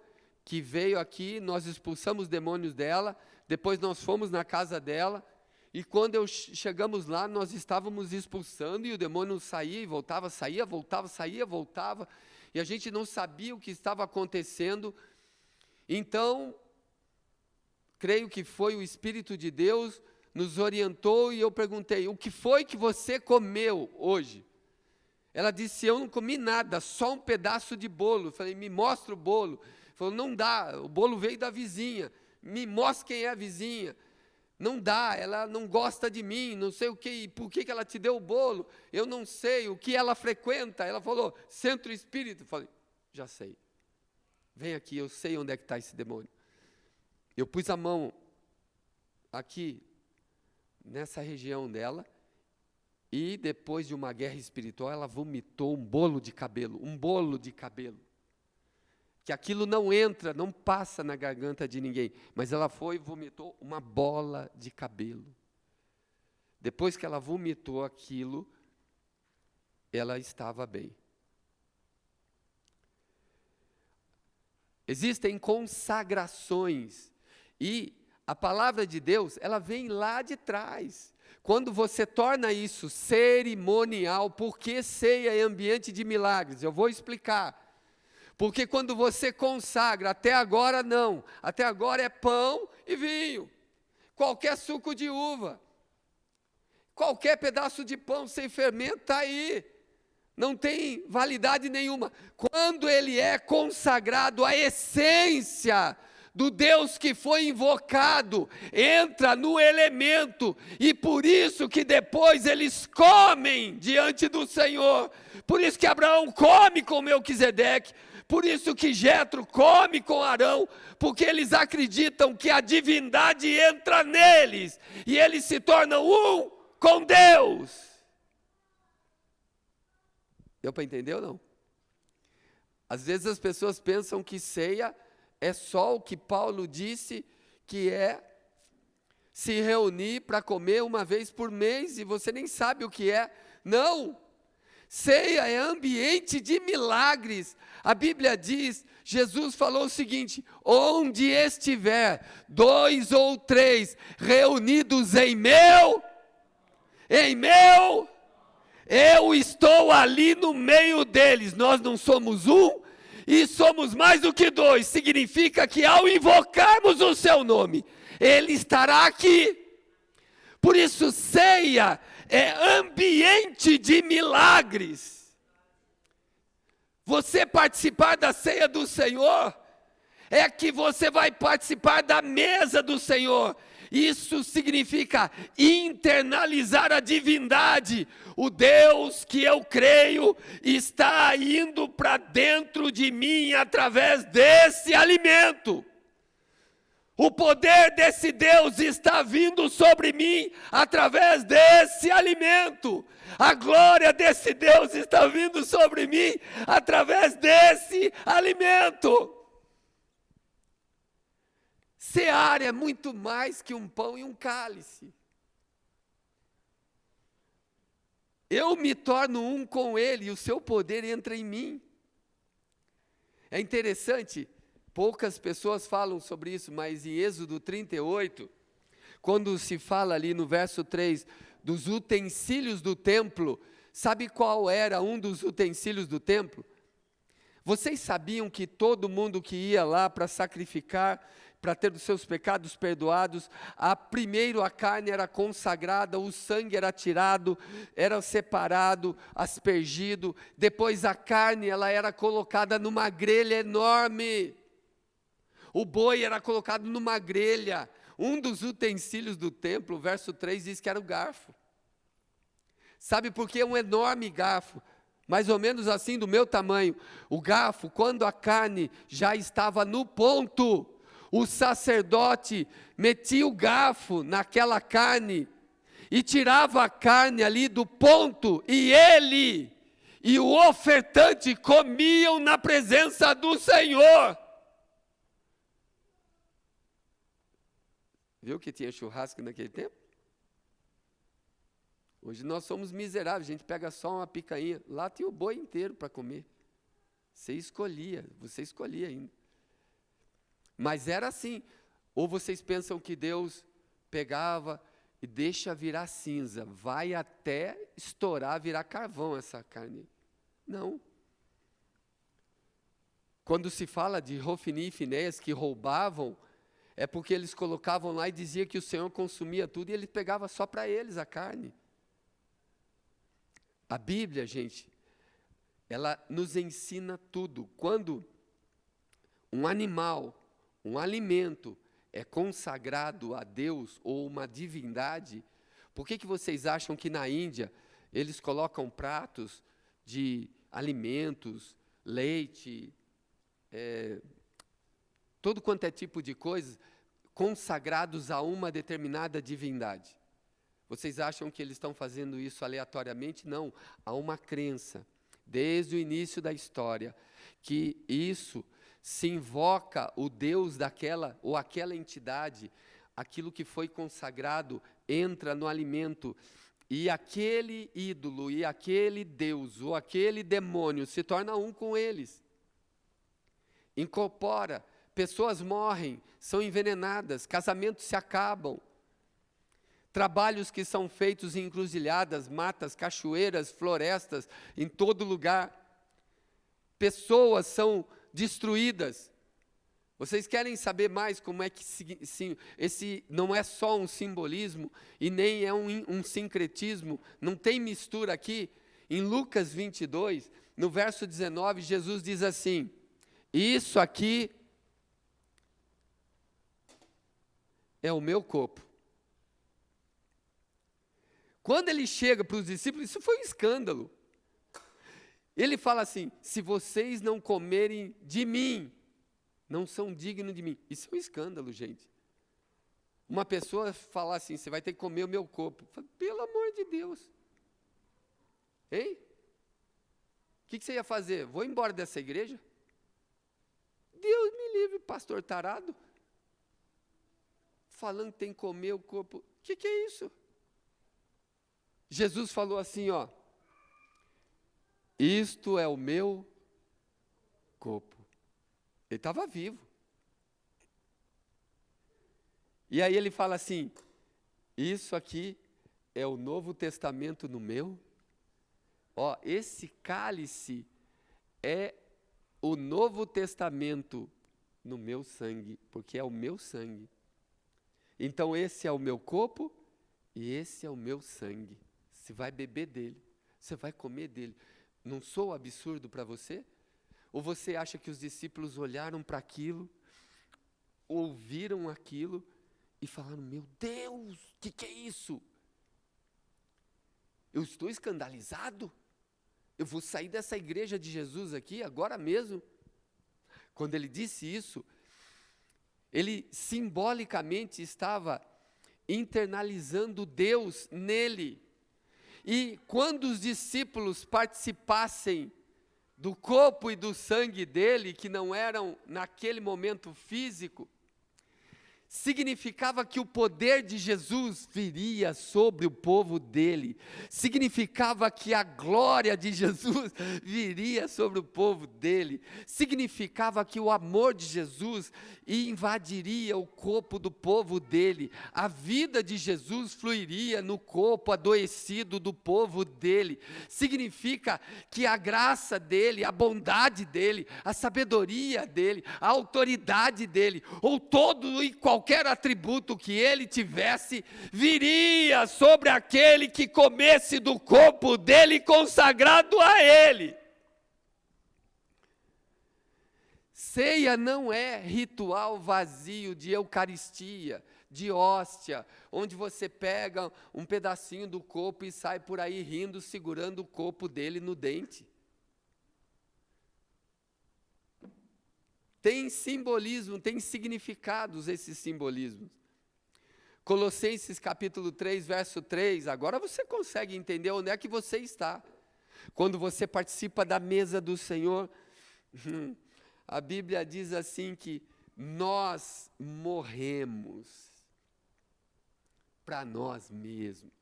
[SPEAKER 1] que veio aqui, nós expulsamos demônios dela, depois nós fomos na casa dela, e quando chegamos lá, nós estávamos expulsando, e o demônio saía e voltava, saía, voltava, saía, voltava, e a gente não sabia o que estava acontecendo. Então, creio que foi o Espírito de Deus, nos orientou, e eu perguntei, o que foi que você comeu hoje? Ela disse, eu não comi nada, só um pedaço de bolo. Eu falei, me mostra o bolo. Falou, não dá, o bolo veio da vizinha, me mostra quem é a vizinha. Não dá, ela não gosta de mim, não sei o que, por que ela te deu o bolo? Eu não sei, o que ela frequenta? Ela falou, centro espírita. Eu falei, já sei, vem aqui, eu sei onde é que está esse demônio. Eu pus a mão aqui, nessa região dela, e depois de uma guerra espiritual, ela vomitou um bolo de cabelo, que aquilo não entra, não passa na garganta de ninguém, mas ela foi e vomitou uma bola de cabelo. Depois que ela vomitou aquilo, ela estava bem. Existem consagrações, e a palavra de Deus, ela vem lá de trás. Quando você torna isso cerimonial, por que ceia é ambiente de milagres? Eu vou explicar. Porque quando você consagra, até agora não, até agora é pão e vinho, qualquer suco de uva, qualquer pedaço de pão sem fermento está aí, não tem validade nenhuma. Quando ele é consagrado, a essência do Deus que foi invocado entra no elemento, e por isso que depois eles comem diante do Senhor. Por isso que Abraão come com Melquisedeque, por isso que Jetro come com Arão, porque eles acreditam que a divindade entra neles, e eles se tornam um com Deus. Deu para entender ou não? Às vezes as pessoas pensam que ceia é só o que Paulo disse, que é se reunir para comer uma vez por mês, e você nem sabe o que é. Não! Ceia é ambiente de milagres. A Bíblia diz, Jesus falou o seguinte: onde estiver 2 ou 3 reunidos em meu, eu estou ali no meio deles. Nós não somos um, e somos mais do que 2. Significa que ao invocarmos o seu nome, Ele estará aqui. Por isso, ceia é ambiente de milagres. Você participar da ceia do Senhor, é que você vai participar da mesa do Senhor. Isso significa internalizar a divindade. O Deus que eu creio está indo para dentro de mim através desse alimento. O poder desse Deus está vindo sobre mim através desse alimento. A glória desse Deus está vindo sobre mim através desse alimento. Cear é muito mais que um pão e um cálice. Eu me torno um com Ele e o seu poder entra em mim. É interessante, poucas pessoas falam sobre isso, mas em Êxodo 38, quando se fala ali no verso 3 dos utensílios do templo, sabe qual era um dos utensílios do templo? Vocês sabiam que todo mundo que ia lá para sacrificar, para ter os seus pecados perdoados, primeiro a carne era consagrada, o sangue era tirado, era separado, aspergido, depois a carne ela era colocada numa grelha enorme, o boi era colocado numa grelha. Um dos utensílios do templo, o verso 3 diz que era o garfo. Sabe por que um enorme garfo? Mais ou menos assim, do meu tamanho. O garfo, quando a carne já estava no ponto, o sacerdote metia o garfo naquela carne e tirava a carne ali do ponto, e ele e o ofertante comiam na presença do Senhor. Viu que tinha churrasco naquele tempo? Hoje nós somos miseráveis, a gente pega só uma picanha. Lá tinha o boi inteiro para comer. Você escolhia ainda. Mas era assim. Ou vocês pensam que Deus pegava e deixa virar cinza, vai até estourar, virar carvão essa carne? Não. Quando se fala de Hofni e Finéias que roubavam, é porque eles colocavam lá e dizia que o Senhor consumia tudo e ele pegava só para eles a carne. A Bíblia, gente, ela nos ensina tudo. Quando um animal, um alimento é consagrado a Deus ou uma divindade, por que vocês acham que na Índia eles colocam pratos de alimentos, leite, todo quanto é tipo de coisa, consagrados a uma determinada divindade? Vocês acham que eles estão fazendo isso aleatoriamente? Não, há uma crença, desde o início da história, que isso se invoca o Deus daquela ou aquela entidade, aquilo que foi consagrado entra no alimento, e aquele ídolo, e aquele Deus, ou aquele demônio se torna um com eles. Incorpora, pessoas morrem, são envenenadas, casamentos se acabam, trabalhos que são feitos em encruzilhadas, matas, cachoeiras, florestas, em todo lugar, pessoas são destruídas. Vocês querem saber mais como é que esse não é só um simbolismo e nem é um sincretismo, não tem mistura aqui? Em Lucas 22, no verso 19, Jesus diz assim: isso aqui é o meu corpo. Quando ele chega para os discípulos, isso foi um escândalo. Ele fala assim: se vocês não comerem de mim, não são dignos de mim. Isso é um escândalo, gente. Uma pessoa falar assim: você vai ter que comer o meu corpo. Falo, pelo amor de Deus. Hein? que você ia fazer? Vou embora dessa igreja? Deus me livre, pastor tarado. Falando que tem que comer o corpo. O que é isso? Jesus falou assim, ó. Isto é o meu corpo. Ele estava vivo. E aí ele fala assim, isso aqui é o Novo Testamento no meu. Ó, esse cálice é o Novo Testamento no meu sangue, porque é o meu sangue. Então esse é o meu corpo e esse é o meu sangue. Você vai beber dele, você vai comer dele. Não sou absurdo para você? Ou você acha que os discípulos olharam para aquilo, ouviram aquilo e falaram, meu Deus, o que é isso? Eu estou escandalizado? Eu vou sair dessa igreja de Jesus aqui agora mesmo? Quando ele disse isso, ele simbolicamente estava internalizando Deus nele. E quando os discípulos participassem do corpo e do sangue dele, que não eram naquele momento físico, significava que o poder de Jesus viria sobre o povo dele, significava que a glória de Jesus viria sobre o povo dele, significava que o amor de Jesus invadiria o corpo do povo dele, a vida de Jesus fluiria no corpo adoecido do povo dele, significa que a graça dele, a bondade dele, a sabedoria dele, a autoridade dele, ou todo e qualquer atributo que ele tivesse, viria sobre aquele que comesse do corpo dele consagrado a ele. Ceia não é ritual vazio de eucaristia, de hóstia, onde você pega um pedacinho do corpo e sai por aí rindo, segurando o corpo dele no dente. Tem simbolismo, tem significados esses simbolismos. Colossenses capítulo 3, verso 3, agora você consegue entender onde é que você está. Quando você participa da mesa do Senhor, a Bíblia diz assim que nós morremos para nós mesmos.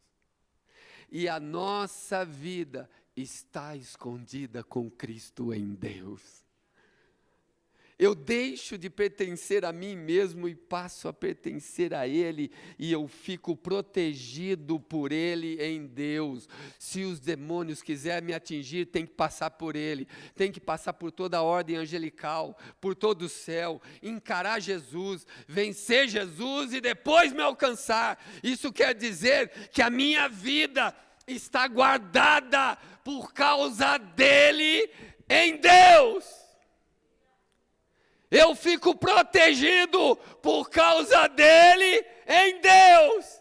[SPEAKER 1] E a nossa vida está escondida com Cristo em Deus. Eu deixo de pertencer a mim mesmo e passo a pertencer a Ele, e eu fico protegido por Ele em Deus. Se os demônios quiserem me atingir, tem que passar por Ele, tem que passar por toda a ordem angelical, por todo o céu, encarar Jesus, vencer Jesus e depois me alcançar. Isso quer dizer que a minha vida está guardada por causa dEle em Deus. Eu fico protegido por causa dele em Deus.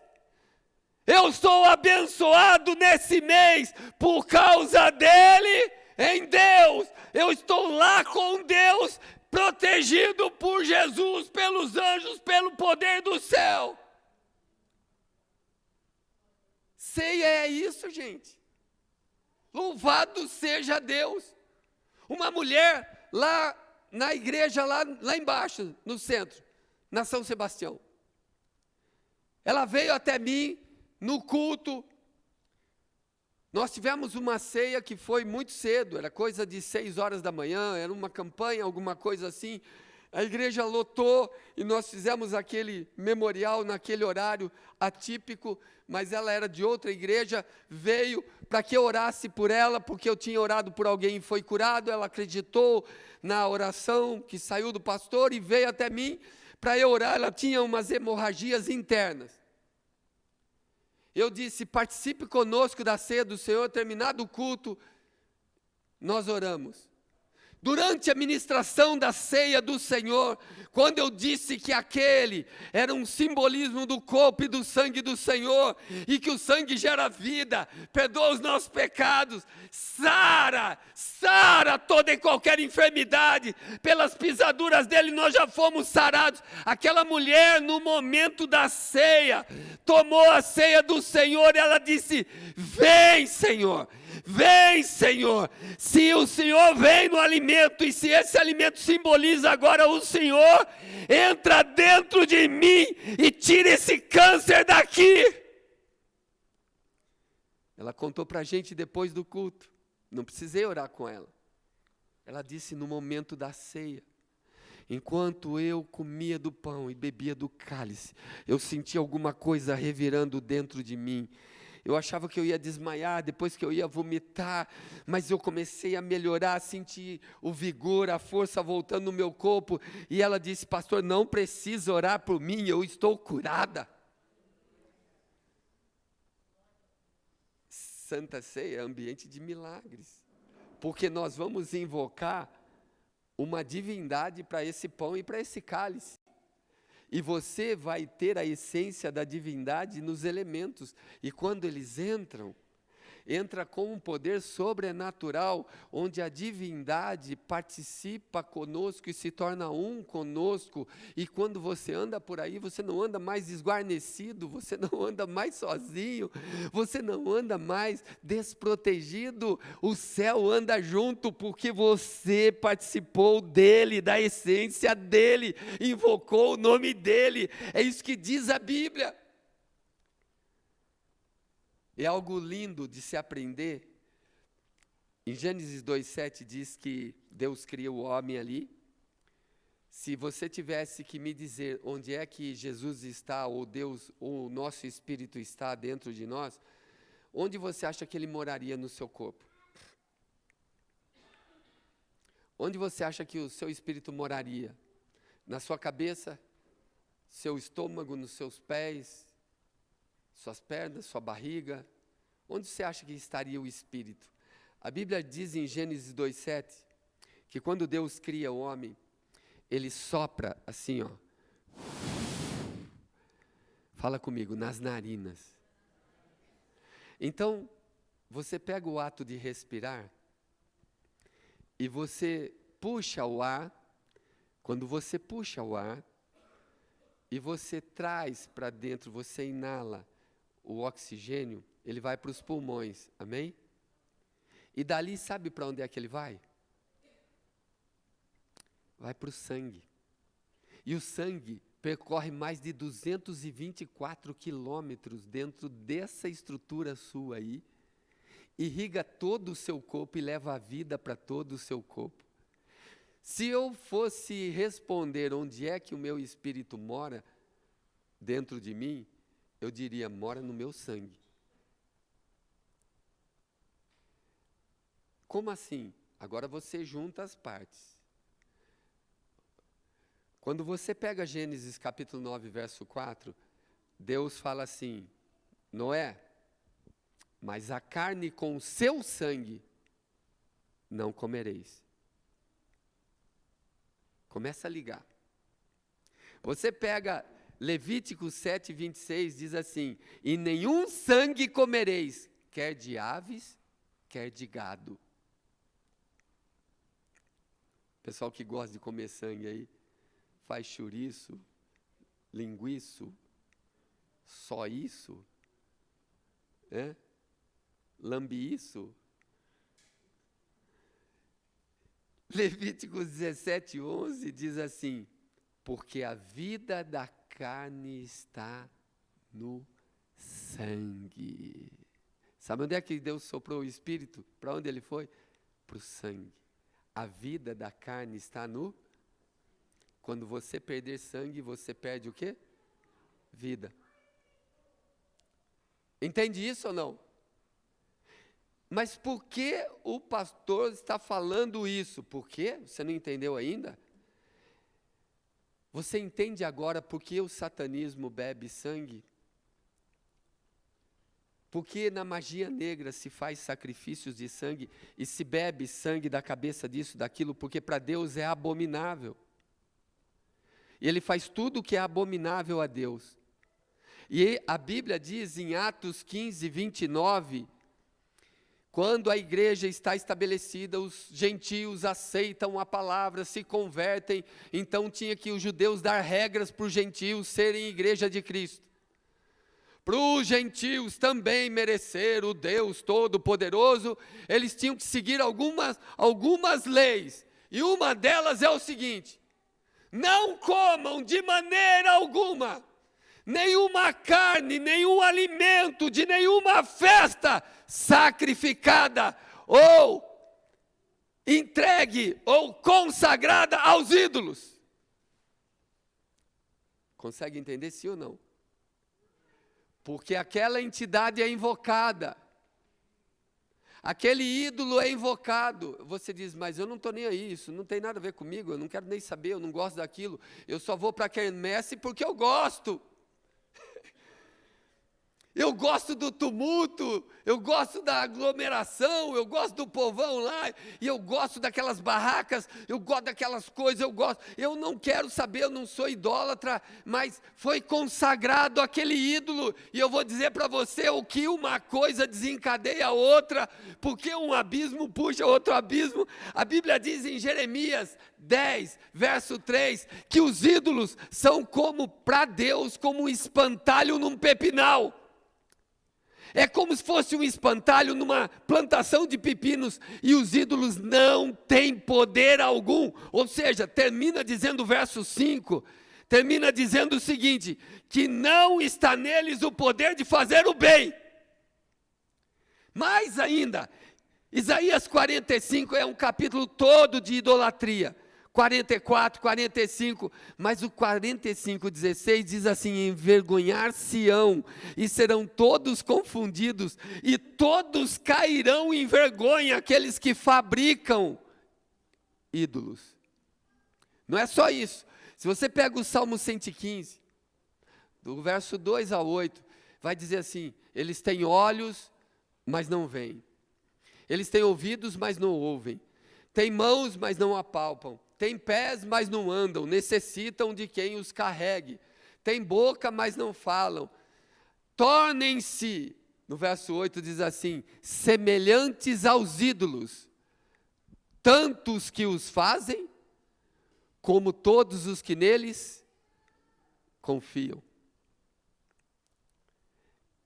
[SPEAKER 1] Eu sou abençoado nesse mês por causa dele em Deus. Eu estou lá com Deus, protegido por Jesus, pelos anjos, pelo poder do céu. Ceia é isso, gente. Louvado seja Deus. Uma mulher lá na igreja, lá embaixo, no centro, na São Sebastião. Ela veio até mim, no culto. Nós tivemos uma ceia que foi muito cedo, era coisa de 6 horas da manhã, era uma campanha, alguma coisa assim. A igreja lotou e nós fizemos aquele memorial naquele horário atípico, mas ela era de outra igreja, veio para que eu orasse por ela, porque eu tinha orado por alguém e foi curado. Ela acreditou na oração que saiu do pastor e veio até mim para eu orar. Ela tinha umas hemorragias internas. Eu disse, participe conosco da ceia do Senhor, terminado o culto, nós oramos. Durante a ministração da ceia do Senhor, quando eu disse que aquele era um simbolismo do corpo e do sangue do Senhor, e que o sangue gera vida, perdoa os nossos pecados, sara toda e qualquer enfermidade, pelas pisaduras dele nós já fomos sarados. Aquela mulher, no momento da ceia, tomou a ceia do Senhor e ela disse, vem Senhor, Vem, Senhor. Se o Senhor vem no alimento, e se esse alimento simboliza agora o Senhor, entra dentro de mim e tira esse câncer daqui. Ela contou para a gente depois do culto. Não precisei orar com ela. Ela disse no momento da ceia: enquanto eu comia do pão e bebia do cálice, eu sentia alguma coisa revirando dentro de mim. Eu achava que eu ia desmaiar, depois que eu ia vomitar, mas eu comecei a melhorar, sentir o vigor, a força voltando no meu corpo. E ela disse: pastor, não precisa orar por mim, eu estou curada. Santa Ceia é ambiente de milagres, porque nós vamos invocar uma divindade para esse pão e para esse cálice. E você vai ter a essência da divindade nos elementos. E quando eles entram, entra com um poder sobrenatural, onde a divindade participa conosco e se torna um conosco. E quando você anda por aí, você não anda mais desguarnecido, você não anda mais sozinho, você não anda mais desprotegido. O céu anda junto, porque você participou dele, da essência dele, invocou o nome dele. É isso que diz a Bíblia. É algo lindo de se aprender. Em Gênesis 2:7 diz que Deus cria o homem ali. Se você tivesse que me dizer onde é que Jesus está, ou Deus, ou o nosso Espírito está dentro de nós, onde você acha que ele moraria no seu corpo? Onde você acha que o seu Espírito moraria? Na sua cabeça? Seu estômago, nos seus pés? Suas pernas, sua barriga? Onde você acha que estaria o Espírito? A Bíblia diz em Gênesis 2:7 que quando Deus cria o homem, ele sopra assim, ó. Fala comigo, nas narinas. Então, você pega o ato de respirar e você puxa o ar. Quando você puxa o ar e você traz para dentro, você inala o oxigênio, ele vai para os pulmões, amém? E dali, sabe para onde é que ele vai? Vai para o sangue. E o sangue percorre mais de 224 quilômetros dentro dessa estrutura sua aí, irriga todo o seu corpo e leva a vida para todo o seu corpo. Se eu fosse responder onde é que o meu espírito mora dentro de mim, eu diria: mora no meu sangue. Como assim? Agora você junta as partes. Quando você pega Gênesis capítulo 9, verso 4, Deus fala assim: Noé, mas a carne com o seu sangue não comereis. Começa a ligar. Você pega Levítico 7, 26, diz assim: e nenhum sangue comereis, quer de aves, quer de gado. Pessoal que gosta de comer sangue aí, faz chouriço, linguiço, só isso, lambe isso. Levítico 17, 11 diz assim: porque a vida da carne está no sangue. Sabe onde é que Deus soprou o Espírito? Para onde ele foi? Para o sangue. A vida da carne está no... Quando você perder sangue, você perde o quê? Vida. Entende isso ou não? Mas por que o pastor está falando isso? Por quê? Você não entendeu ainda? Você entende agora por que o satanismo bebe sangue? Porque na magia negra se faz sacrifícios de sangue e se bebe sangue da cabeça disso, daquilo, porque para Deus é abominável. E ele faz tudo o que é abominável a Deus. E a Bíblia diz em Atos 15, 29, quando a igreja está estabelecida, os gentios aceitam a palavra, se convertem, então tinha que os judeus dar regras para os gentios serem igreja de Cristo. para os gentios também merecer o Deus Todo-Poderoso, eles tinham que seguir algumas leis. E uma delas é o seguinte: não comam de maneira alguma nenhuma carne, nenhum alimento de nenhuma festa sacrificada ou entregue ou consagrada aos ídolos. Consegue entender sim ou não? Porque aquela entidade é invocada. Aquele ídolo é invocado. Você diz, mas eu não estou nem aí, isso não tem nada a ver comigo, eu não quero nem saber, eu não gosto daquilo, eu só vou para a quermesse porque eu gosto. Eu gosto do tumulto, eu gosto da aglomeração, eu gosto do povão lá, e eu gosto daquelas barracas, eu gosto daquelas coisas, eu não quero saber, eu não sou idólatra, mas foi consagrado aquele ídolo, e eu vou dizer para você o que uma coisa desencadeia a outra, porque um abismo puxa outro abismo. A Bíblia diz em Jeremias 10, verso 3, que os ídolos são como para Deus, como um espantalho num pepinal. É como se fosse um espantalho numa plantação de pepinos, e os ídolos não têm poder algum. Ou seja, termina dizendo o verso 5, termina dizendo o seguinte, que não está neles o poder de fazer o bem. Mais ainda, Isaías 45 é um capítulo todo de idolatria. 44, 45, mas o 45, 16 diz assim: envergonhar-se-ão, e serão todos confundidos, e todos cairão em vergonha, aqueles que fabricam ídolos. Não é só isso. Se você pega o Salmo 115, do verso 2 a 8, vai dizer assim: eles têm olhos, mas não veem. Eles têm ouvidos, mas não ouvem. Têm mãos, mas não apalpam. Têm pés, mas não andam, necessitam de quem os carregue. Têm boca, mas não falam. Tornem-se, no verso 8 diz assim, semelhantes aos ídolos, tanto os que os fazem, como todos os que neles confiam.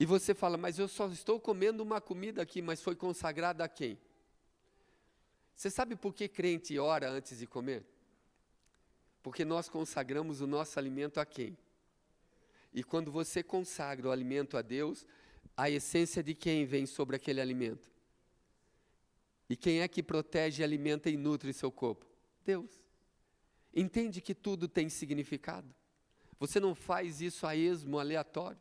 [SPEAKER 1] E você fala, mas eu só estou comendo uma comida aqui, mas foi consagrada a quem? Você sabe por que crente ora antes de comer? Porque nós consagramos o nosso alimento a quem? E quando você consagra o alimento a Deus, a essência de quem vem sobre aquele alimento? E quem é que protege, alimenta e nutre seu corpo? Deus. Entende que tudo tem significado? Você não faz isso a esmo, aleatório.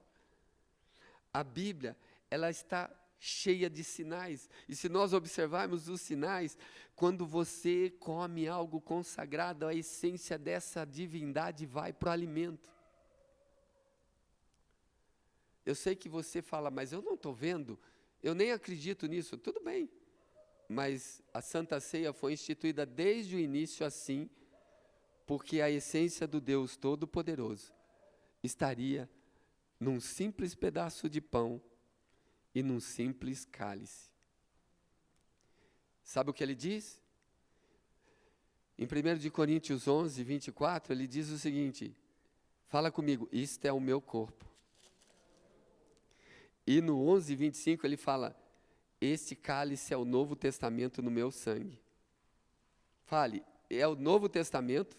[SPEAKER 1] A Bíblia, ela está cheia de sinais, e se nós observarmos os sinais, quando você come algo consagrado, a essência dessa divindade vai para o alimento. Eu sei que você fala, mas eu não estou vendo, eu nem acredito nisso. Tudo bem, mas a Santa Ceia foi instituída desde o início assim, porque a essência do Deus Todo-Poderoso estaria num simples pedaço de pão e num simples cálice. Sabe o que ele diz? Em 1 Coríntios 11, 24, ele diz o seguinte, fala comigo, isto é o meu corpo. E no 11, 25 ele fala, este cálice é o Novo Testamento no meu sangue. Fale, é o Novo Testamento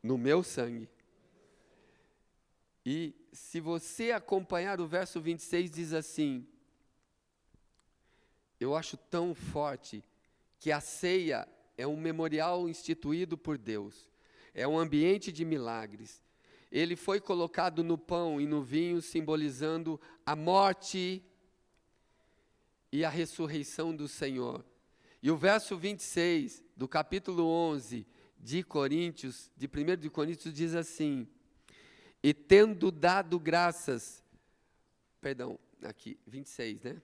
[SPEAKER 1] no meu sangue. E se você acompanhar o verso 26, diz assim, eu acho tão forte que a ceia é um memorial instituído por Deus, é um ambiente de milagres. Ele foi colocado no pão e no vinho, simbolizando a morte e a ressurreição do Senhor. E o verso 26 do capítulo 11 de 1 de Coríntios diz assim, e tendo dado graças, aqui, 26, né?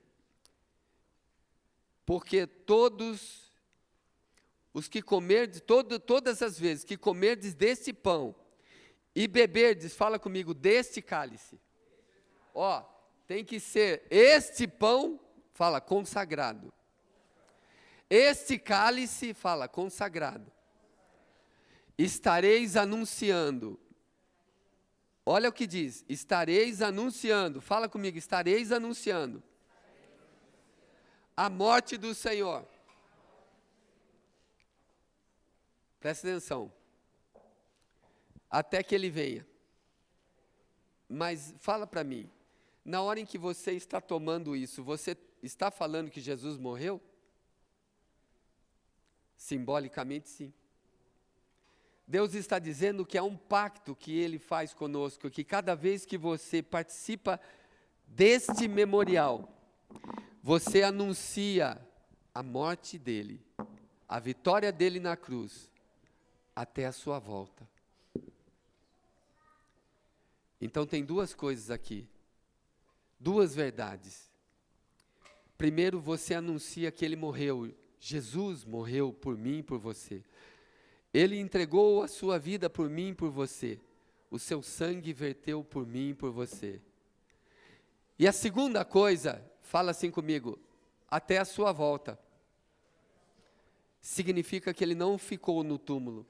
[SPEAKER 1] Porque todos os que comerdes, todas as vezes que comerdes deste pão e beberdes, fala comigo, deste cálice. Ó, tem que ser este pão, fala, consagrado. Este cálice, fala, consagrado. Estareis anunciando Olha o que diz: estareis anunciando, fala comigo, estareis anunciando a morte do Senhor. Presta atenção. Até que Ele venha. Mas fala para mim, na hora em que você está tomando isso, você está falando que Jesus morreu? Simbolicamente, sim. Deus está dizendo que é um pacto que Ele faz conosco, que cada vez que você participa deste memorial, você anuncia a morte dEle, a vitória dEle na cruz, até a sua volta. Então tem duas coisas aqui, duas verdades. Primeiro, você anuncia que Ele morreu, Jesus morreu por mim e por você. Ele entregou a sua vida por mim e por você. O seu sangue verteu por mim e por você. E a segunda coisa, fala assim comigo, até a sua volta. Significa que Ele não ficou no túmulo.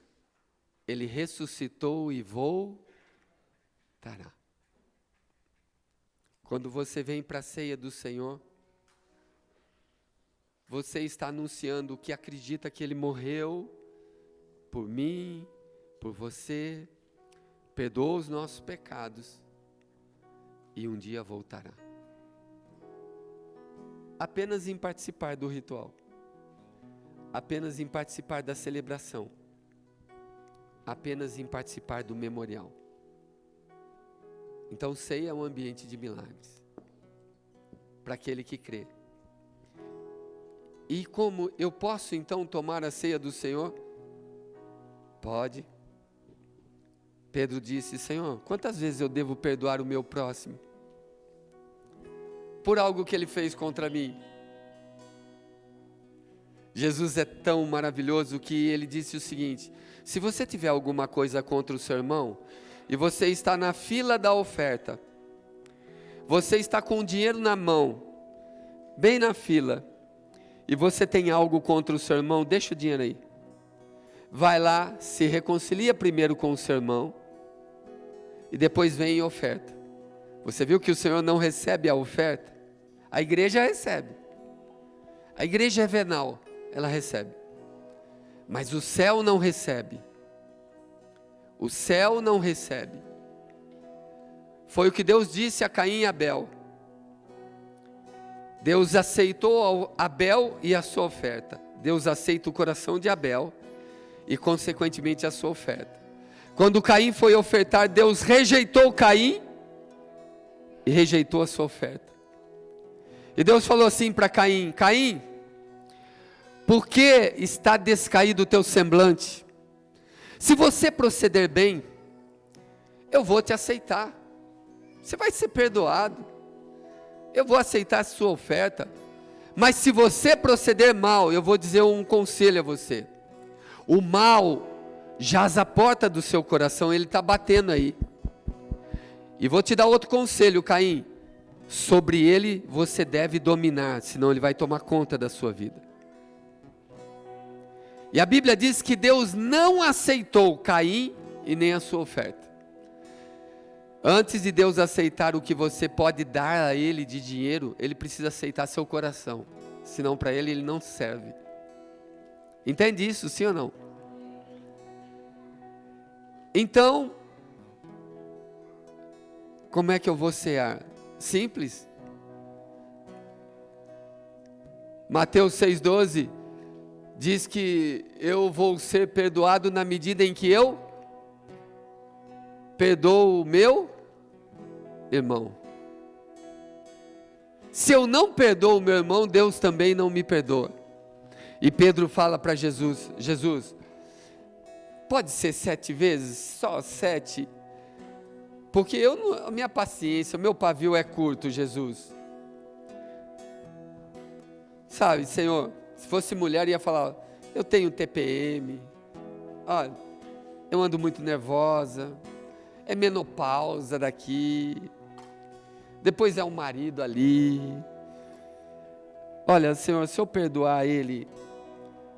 [SPEAKER 1] Ele ressuscitou e voltará. Quando você vem para a ceia do Senhor, você está anunciando que acredita que Ele morreu por mim, por você, perdoou os nossos pecados e um dia voltará. Apenas em participar do ritual, apenas em participar da celebração, apenas em participar do memorial. Então, ceia é um ambiente de milagres para aquele que crê. E como eu posso então tomar a ceia do Senhor? Pode. Pedro disse: Senhor, quantas vezes eu devo perdoar o meu próximo por algo que ele fez contra mim? Jesus é tão maravilhoso que ele disse o seguinte: se você tiver alguma coisa contra o seu irmão, e você está na fila da oferta, você está com o dinheiro na mão, bem na fila, e você tem algo contra o seu irmão, deixa o dinheiro aí. Vai lá, se reconcilia primeiro com o seu irmão, e depois vem em oferta. Você viu que o Senhor não recebe a oferta? A igreja recebe. A igreja é venal, ela recebe. Mas o céu não recebe. O céu não recebe. Foi o que Deus disse a Caim e Abel. Deus aceitou Abel e a sua oferta. Deus aceita o coração de Abel e consequentemente a sua oferta. Quando Caim foi ofertar, Deus rejeitou Caim e rejeitou a sua oferta. E Deus falou assim para Caim: Caim, por que está descaído o teu semblante? Se você proceder bem, eu vou te aceitar. Você vai ser perdoado. Eu vou aceitar a sua oferta. Mas se você proceder mal, eu vou dizer um conselho a você. O mal jaz à porta do seu coração, ele está batendo aí. E vou te dar outro conselho, Caim. Sobre ele você deve dominar, senão ele vai tomar conta da sua vida. E a Bíblia diz que Deus não aceitou Caim e nem a sua oferta. Antes de Deus aceitar o que você pode dar a Ele de dinheiro, Ele precisa aceitar seu coração. Senão para Ele, Ele não serve. Entende isso, sim ou não? Então, como é que eu vou cear? Simples. Mateus 6,12 diz que eu vou ser perdoado na medida em que eu perdoo o meu irmão. Se eu não perdoo o meu irmão, Deus também não me perdoa. E Pedro fala para Jesus: Jesus, pode ser 7 vezes? Só 7? Porque a minha paciência, o meu pavio é curto, Jesus. Sabe, Senhor, se fosse mulher ia falar: eu tenho TPM, olha, eu ando muito nervosa, é menopausa daqui, depois é um marido ali. Olha, Senhor, se eu perdoar ele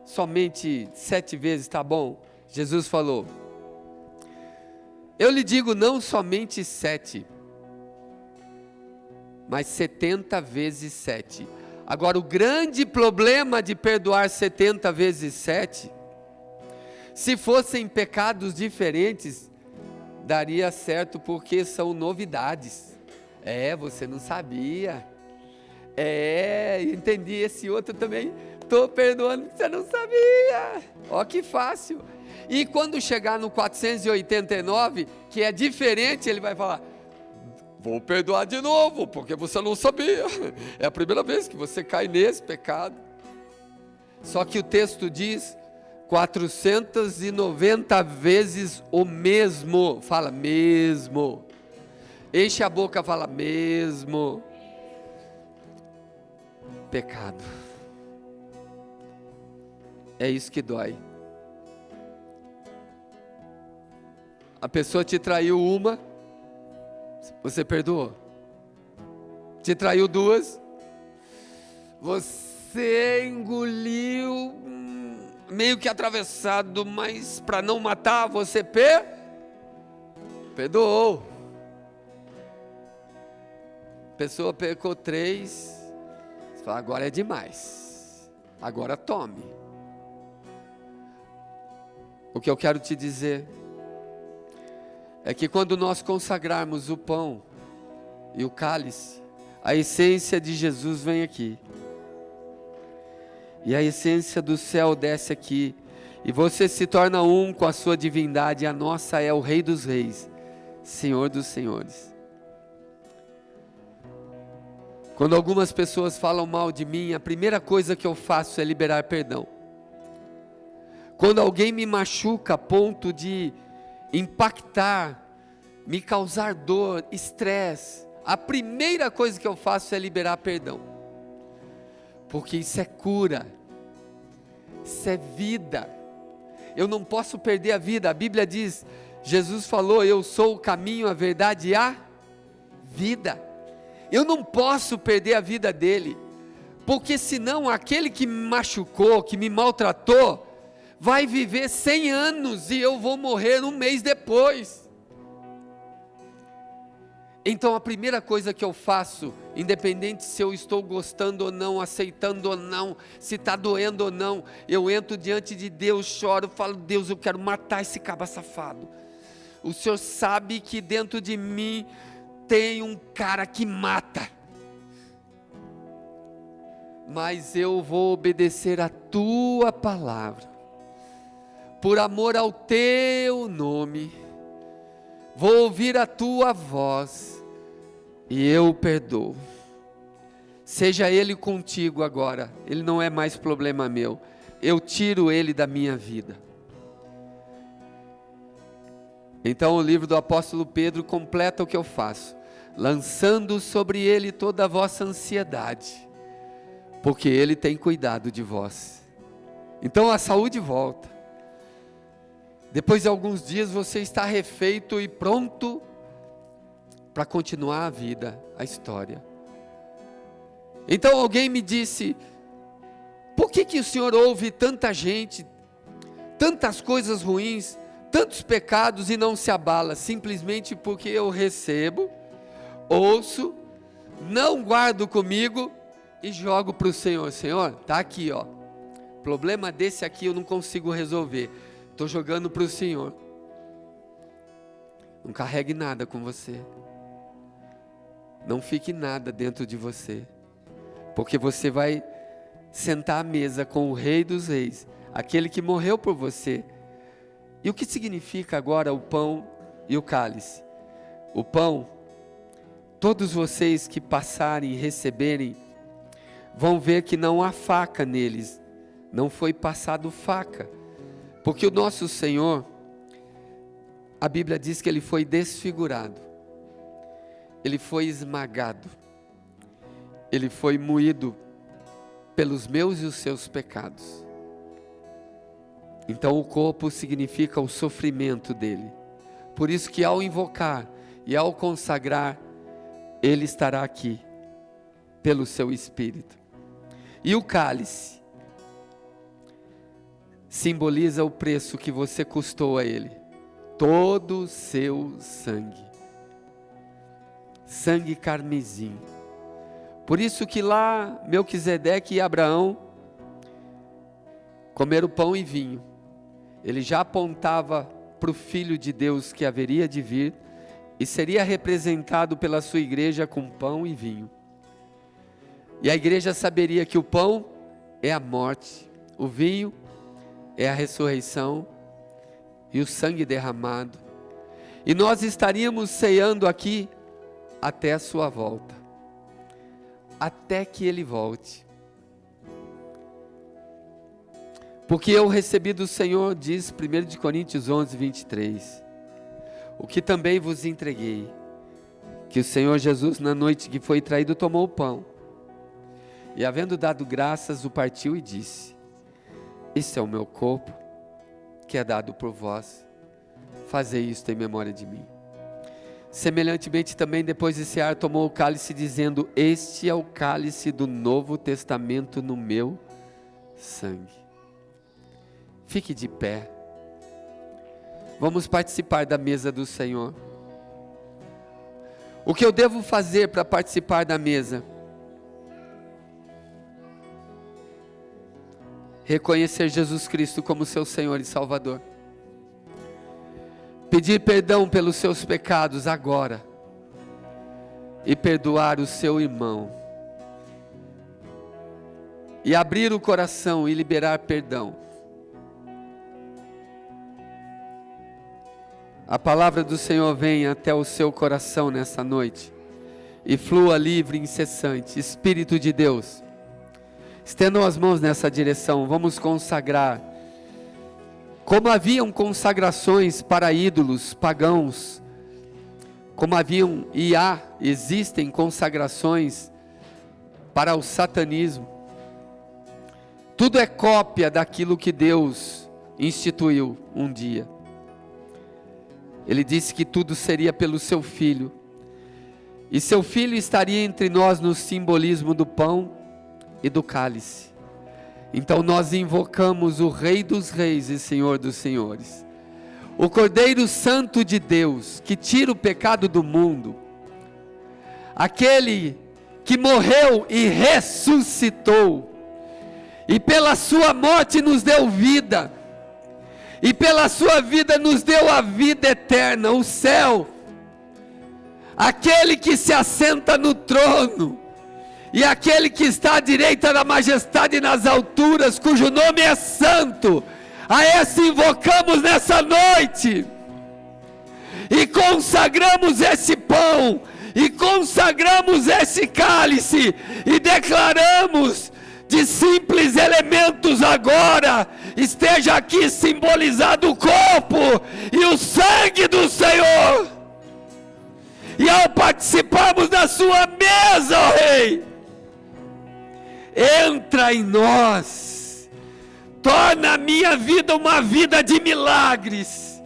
[SPEAKER 1] somente 7 vezes, tá bom? Jesus falou: Eu lhe digo, não somente 7, mas 70 vezes 7. Agora, o grande problema de perdoar 70 vezes 7, se fossem pecados diferentes, daria certo, porque são novidades. Você não sabia. Entendi, esse outro também, estou perdoando porque você não sabia. Ó que fácil. E quando chegar no 489, que é diferente, ele vai falar, vou perdoar de novo, porque você não sabia. É a primeira vez que você cai nesse pecado. Só que o texto diz 490 vezes o mesmo. Fala mesmo. Enche a boca, fala mesmo. Pecado. É isso que dói. A pessoa te traiu uma, você perdoou. Te traiu duas, você engoliu meio que atravessado, mas para não matar, você perdoou. A pessoa pecou 3, você fala, agora é demais, agora tome. O que eu quero te dizer é que quando nós consagrarmos o pão e o cálice, a essência de Jesus vem aqui. E a essência do céu desce aqui. E você se torna um com a sua divindade. A nossa é o Rei dos Reis, Senhor dos Senhores. Quando algumas pessoas falam mal de mim, a primeira coisa que eu faço é liberar perdão. Quando alguém me machuca a ponto de impactar, me causar dor, estresse, a primeira coisa que eu faço é liberar perdão, porque isso é cura, isso é vida. Eu não posso perder a vida. A Bíblia diz, Jesus falou, eu sou o caminho, a verdade e a vida. Eu não posso perder a vida dele, porque senão aquele que me machucou, que me maltratou, vai viver 100 anos e eu vou morrer um mês depois. Então a primeira coisa que eu faço, independente se eu estou gostando ou não, aceitando ou não, se está doendo ou não, eu entro diante de Deus, choro, falo, Deus, eu quero matar esse cabra safado. O Senhor sabe que dentro de mim tem um cara que mata, mas eu vou obedecer a tua palavra. Por amor ao teu nome, vou ouvir a tua voz, e eu perdoo. Seja ele contigo agora, ele não é mais problema meu, eu tiro ele da minha vida. Então o livro do apóstolo Pedro completa o que eu faço, lançando sobre ele toda a vossa ansiedade, porque ele tem cuidado de vós. Então a saúde volta. Depois de alguns dias você está refeito e pronto para continuar a vida, a história. Então alguém me disse, por que o Senhor ouve tanta gente, tantas coisas ruins, tantos pecados e não se abala? Simplesmente porque eu recebo, ouço, não guardo comigo e jogo para o Senhor. Senhor, está aqui, ó. Problema desse aqui eu não consigo resolver. Estou jogando para o Senhor. Não carregue nada com você. Não fique nada dentro de você. Porque você vai sentar à mesa com o Rei dos Reis, aquele que morreu por você. E o que significa agora o pão e o cálice? O pão, todos vocês que passarem e receberem, vão ver que não há faca neles. Não foi passado faca. Porque o nosso Senhor, a Bíblia diz que Ele foi desfigurado, Ele foi esmagado, Ele foi moído pelos meus e os seus pecados. Então o corpo significa o sofrimento dEle. Por isso que ao invocar e ao consagrar, Ele estará aqui, pelo seu Espírito. E o cálice simboliza o preço que você custou a Ele. todo o seu sangue, sangue carmesim. Por isso que lá Melquisedeque e Abraão comeram pão e vinho. Ele já apontava para o Filho de Deus que haveria de vir e seria representado pela sua igreja com pão e vinho. E a igreja saberia que o pão é a morte, o vinho é a ressurreição e o sangue derramado. E nós estaríamos ceando aqui até a sua volta, até que ele volte. Porque eu recebi do Senhor, diz 1 Coríntios 11, 23, o que também vos entreguei, que o Senhor Jesus, na noite que foi traído, tomou o pão, e havendo dado graças, o partiu e disse: este é o meu corpo, que é dado por vós, fazei isto em memória de mim. Semelhantemente também, depois de cear, tomou o cálice, dizendo: este é o cálice do Novo Testamento no meu sangue. Fique de pé. Vamos participar da mesa do Senhor. O que eu devo fazer para participar da mesa? Reconhecer Jesus Cristo como seu Senhor e Salvador. Pedir perdão pelos seus pecados agora. E perdoar o seu irmão. E abrir o coração e liberar perdão. A palavra do Senhor venha até o seu coração nessa noite e flua livre e incessante. Espírito de Deus, estendam as mãos nessa direção, vamos consagrar. Como haviam consagrações para ídolos pagãos, como haviam e existem consagrações para o satanismo, tudo é cópia daquilo que Deus instituiu um dia. Ele disse que tudo seria pelo seu Filho, e seu Filho estaria entre nós no simbolismo do pão e do cálice. Então nós invocamos o Rei dos Reis e Senhor dos Senhores, o Cordeiro Santo de Deus, que tira o pecado do mundo, aquele que morreu e ressuscitou, e pela sua morte nos deu vida, e pela sua vida nos deu a vida eterna, o céu, aquele que se assenta no trono, e aquele que está à direita da majestade nas alturas, cujo nome é santo, a esse invocamos nessa noite, e consagramos esse pão, e consagramos esse cálice, e declaramos: de simples elementos agora, esteja aqui simbolizado o corpo e o sangue do Senhor. E ao participarmos da sua mesa, ó Rei, entra em nós, torna a minha vida uma vida de milagres,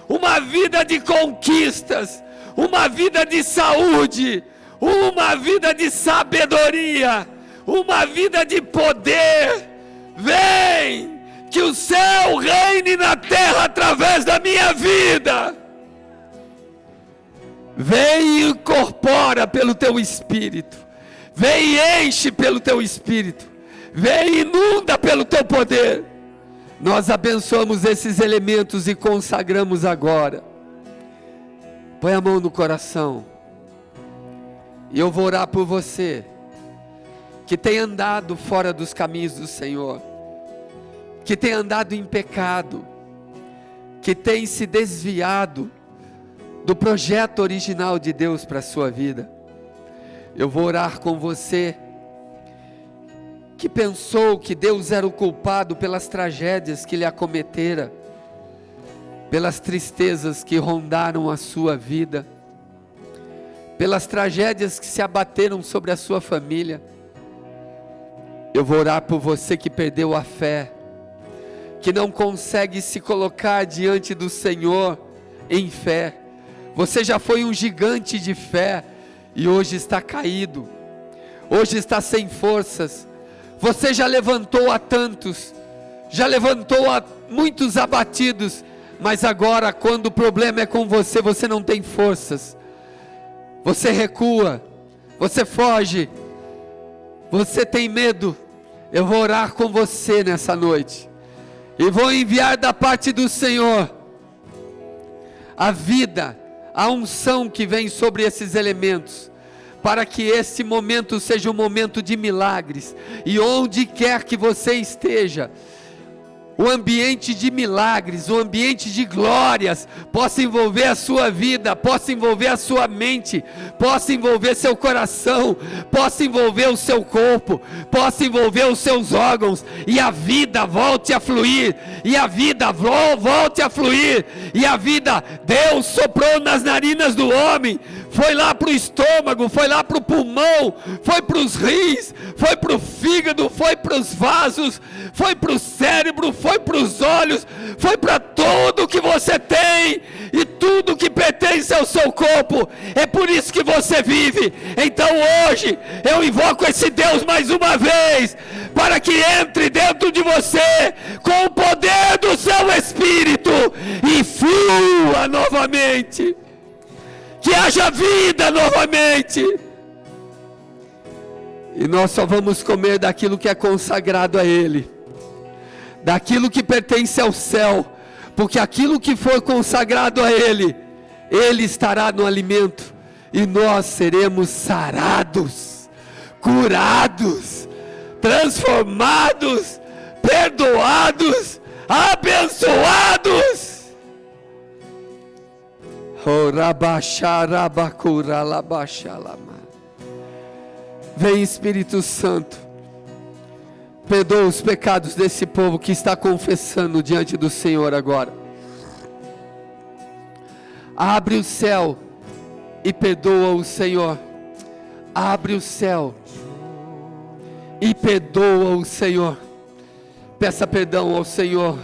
[SPEAKER 1] uma vida de conquistas, uma vida de saúde, uma vida de sabedoria, uma vida de poder. Vem, que o céu reine na terra através da minha vida. Vem e incorpora pelo teu Espírito. Vem e enche pelo teu Espírito. Vem e inunda pelo teu poder. Nós abençoamos esses elementos e consagramos agora. Põe a mão no coração. E eu vou orar por você que tem andado fora dos caminhos do Senhor, que tem andado em pecado, que tem se desviado do projeto original de Deus para a sua vida. Eu vou orar com você que pensou que Deus era o culpado pelas tragédias que lhe acometera, pelas tristezas que rondaram a sua vida, pelas tragédias que se abateram sobre a sua família. Eu vou orar por você que perdeu a fé, que não consegue se colocar diante do Senhor em fé. Você já foi um gigante de fé e hoje está caído, hoje está sem forças. Você já levantou a tantos, já levantou a muitos abatidos, mas agora quando o problema é com você, você não tem forças, você recua, você foge, você tem medo. Eu vou orar com você nessa noite, e vou enviar da parte do Senhor a vida, a unção que vem sobre esses elementos, para que esse momento seja um momento de milagres, e onde quer que você esteja, o ambiente de milagres, o ambiente de glórias, possa envolver a sua vida, possa envolver a sua mente, possa envolver seu coração, possa envolver o seu corpo, possa envolver os seus órgãos, e a vida volte a fluir, e a vida volte a fluir, e a vida, Deus soprou nas narinas do homem, foi lá para o estômago, foi lá para o pulmão, foi para os rins, foi para o fígado, foi para os vasos, foi para o cérebro, foi para os olhos, foi para tudo que você tem, e tudo que pertence ao seu corpo. É por isso que você vive. Então hoje eu invoco esse Deus mais uma vez, para que entre dentro de você com o poder do seu Espírito e flua novamente, que haja vida novamente, e nós só vamos comer daquilo que é consagrado a Ele, daquilo que pertence ao céu, porque aquilo que for consagrado a Ele, Ele estará no alimento, e nós seremos sarados, curados, transformados, perdoados, abençoados. Vem, Espírito Santo, perdoa os pecados desse povo que está confessando diante do Senhor agora. Abre o céu e perdoa o Senhor. Abre o céu e perdoa o Senhor. Peça perdão ao Senhor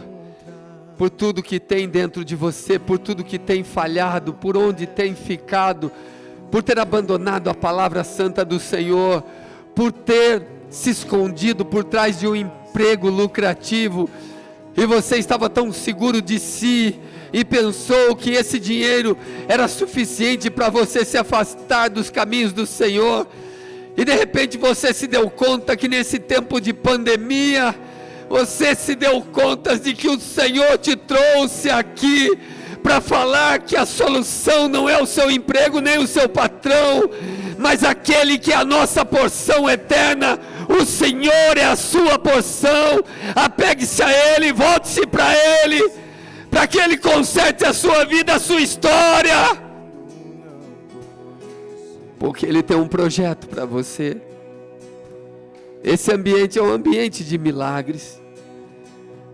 [SPEAKER 1] por tudo que tem dentro de você, por tudo que tem falhado, por onde tem ficado, por ter abandonado a palavra santa do Senhor, por ter se escondido por trás de um emprego lucrativo, e você estava tão seguro de si, e pensou que esse dinheiro era suficiente para você se afastar dos caminhos do Senhor, e de repente você se deu conta que nesse tempo de pandemia, você se deu conta de que o Senhor te trouxe aqui para falar que a solução não é o seu emprego nem o seu patrão, mas aquele que é a nossa porção eterna. O Senhor é a sua porção. Apegue-se a Ele, volte-se para Ele, para que Ele conserte a sua vida, a sua história, porque Ele tem um projeto para você. Esse ambiente é um ambiente de milagres.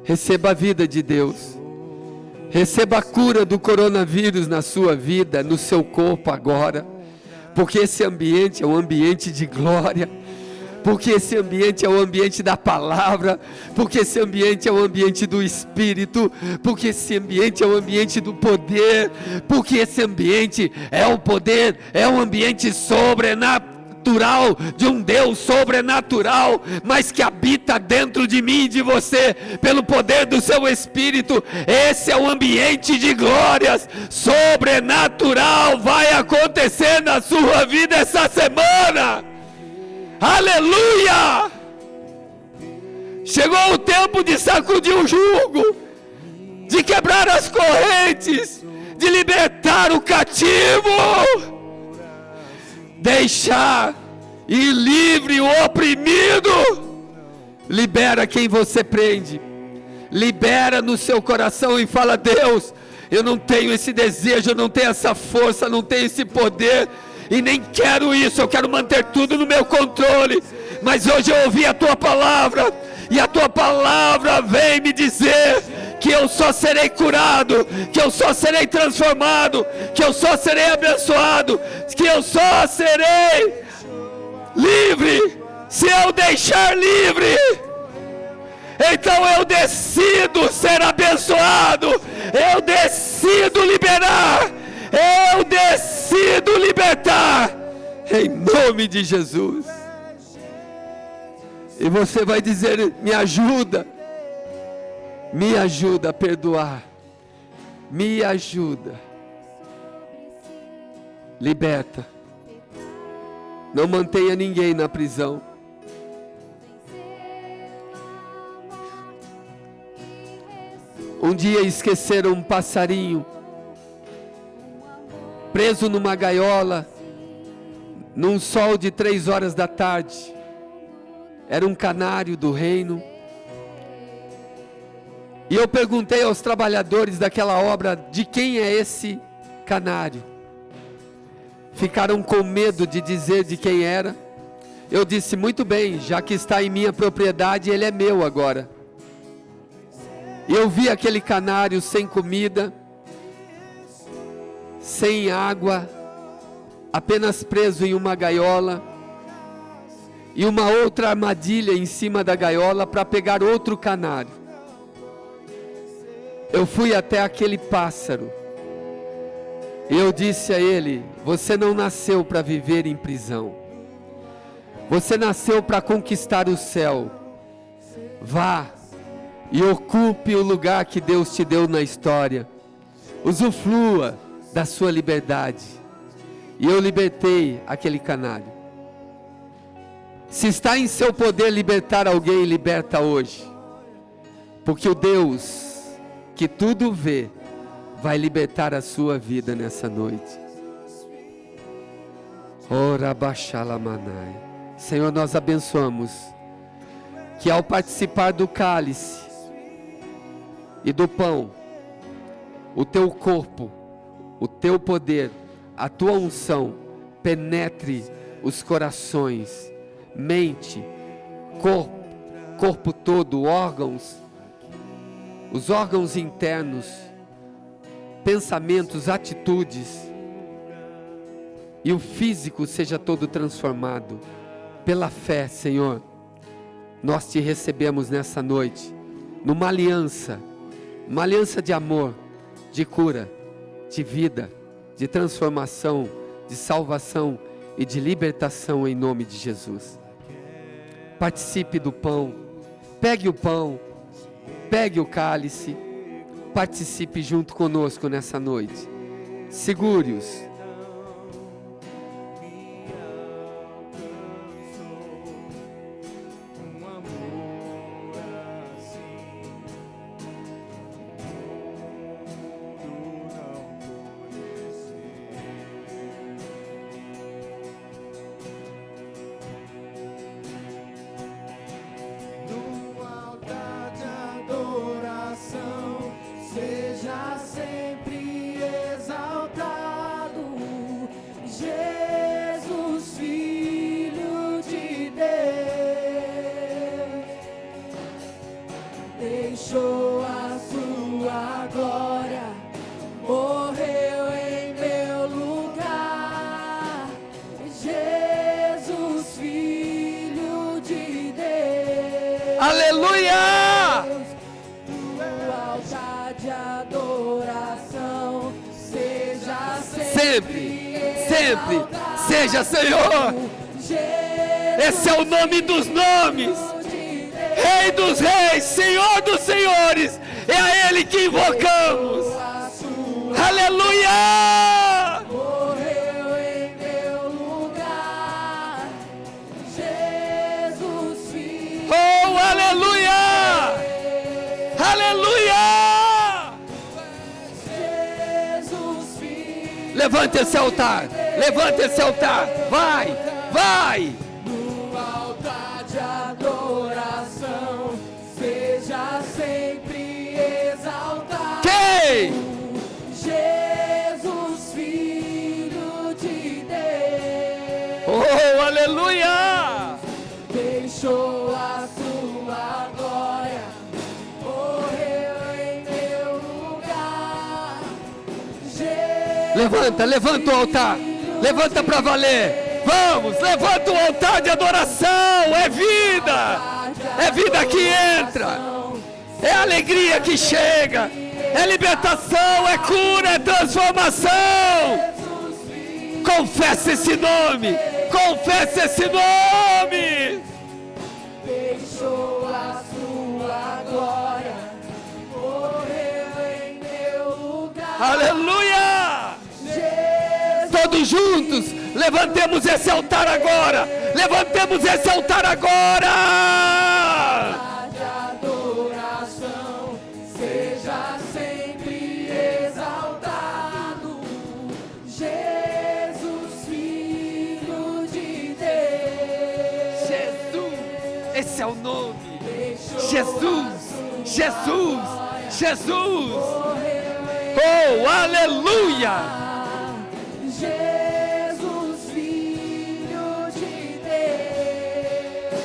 [SPEAKER 1] Receba a vida de Deus. Receba a cura do coronavírus na sua vida, no seu corpo agora. Porque esse ambiente é um ambiente de glória. Porque esse ambiente é o ambiente da palavra. Porque esse ambiente é o ambiente do Espírito. Porque esse ambiente é o ambiente do poder. Porque esse ambiente é o poder, é um ambiente sobrenatural, de um Deus sobrenatural, mas que habita dentro de mim e de você, pelo poder do seu Espírito. Esse é um ambiente de glórias sobrenatural, vai acontecer na sua vida essa semana. Aleluia! Chegou o tempo de sacudir o jugo, de quebrar as correntes, de libertar o cativo, deixar ir livre o oprimido. Libera quem você prende, libera no seu coração e fala: Deus, eu não tenho esse desejo, eu não tenho essa força, não tenho esse poder, e nem quero isso, eu quero manter tudo no meu controle, mas hoje eu ouvi a tua palavra, e a tua palavra vem me dizer que eu só serei curado, que eu só serei transformado, que eu só serei abençoado, que eu só serei livre, se eu deixar livre. Então eu decido ser abençoado, eu decido liberar, eu decido libertar, em nome de Jesus. E você vai dizer: me ajuda a perdoar, Me ajuda. Liberta. Não mantenha ninguém na prisão. Um dia esqueceram um passarinho preso numa gaiola, num sol de 3 horas da tarde. Era um canário do reino. E eu perguntei aos trabalhadores daquela obra, de quem é esse canário? Ficaram com medo de dizer de quem era. Eu disse, muito bem, já que está em minha propriedade, ele é meu agora. E eu vi aquele canário sem comida, sem água, apenas preso em uma gaiola, e uma outra armadilha em cima da gaiola para pegar outro canário. Eu fui até aquele pássaro, e eu disse a ele, você não nasceu para viver em prisão, você nasceu para conquistar o céu. Vá e ocupe o lugar que Deus te deu na história, usufrua da sua liberdade. E eu libertei aquele canário. Se está em seu poder libertar alguém, liberta hoje, porque o Deus que tudo vê vai libertar a sua vida nessa noite. Ora baixalamanai. Senhor, nós abençoamos que ao participar do cálice e do pão, o teu corpo, o teu poder, a tua unção penetre os corações, mente, corpo todo, órgãos, os órgãos internos, pensamentos, atitudes, e o físico seja todo transformado. Pela fé, Senhor, nós te recebemos nessa noite, numa aliança, uma aliança de amor, de cura, de vida, de transformação, de salvação e de libertação em nome de Jesus. Participe do pão, pegue o pão, pegue o cálice, participe junto conosco nessa noite. Segure-os.
[SPEAKER 2] Deixou a sua glória, morreu em meu lugar. Jesus, Filho de Deus.
[SPEAKER 1] Aleluia!
[SPEAKER 2] Do altar de adoração, seja
[SPEAKER 1] Sempre, seja Senhor. Esse é o nome dos nomes. Rei dos reis, Senhor dos senhores, é a Ele que invocamos. Aleluia!
[SPEAKER 2] Morreu em meu lugar, Jesus, Filho.
[SPEAKER 1] Oh, aleluia! Aleluia!
[SPEAKER 2] Jesus, Filho.
[SPEAKER 1] Levante esse altar, vai!
[SPEAKER 2] No altar de adoração, seja sempre exaltado.
[SPEAKER 1] Quem?
[SPEAKER 2] Jesus, Filho de Deus.
[SPEAKER 1] Oh, aleluia!
[SPEAKER 2] Deixou a sua glória, morreu em meu lugar.
[SPEAKER 1] Levanta o altar, levanta para valer. Vamos, levanta o altar de adoração. É vida que entra, é alegria que chega, é libertação, é cura, é transformação. Confessa esse nome,
[SPEAKER 2] Deixou a sua glória, morreu em meu lugar.
[SPEAKER 1] Aleluia! Todos juntos, levantemos esse altar agora. Levantemos esse altar agora.
[SPEAKER 2] De adoração, seja sempre exaltado, Jesus, Filho de Deus.
[SPEAKER 1] Jesus, esse é o nome. Jesus, Jesus, Jesus. Oh, aleluia.
[SPEAKER 2] Jesus, Filho de Deus.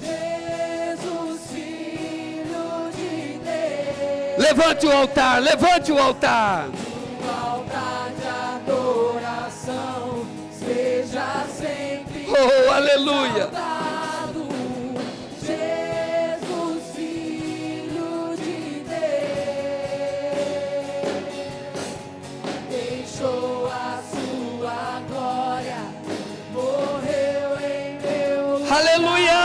[SPEAKER 2] Jesus, Filho de Deus.
[SPEAKER 1] Levante o altar, levante o altar.
[SPEAKER 2] No altar de adoração, seja sempre
[SPEAKER 1] Oh, aleluia.
[SPEAKER 2] exaltado, Jesus, Filho de Deus. Deixou a sua glória, morreu em meu lugar.
[SPEAKER 1] Aleluia.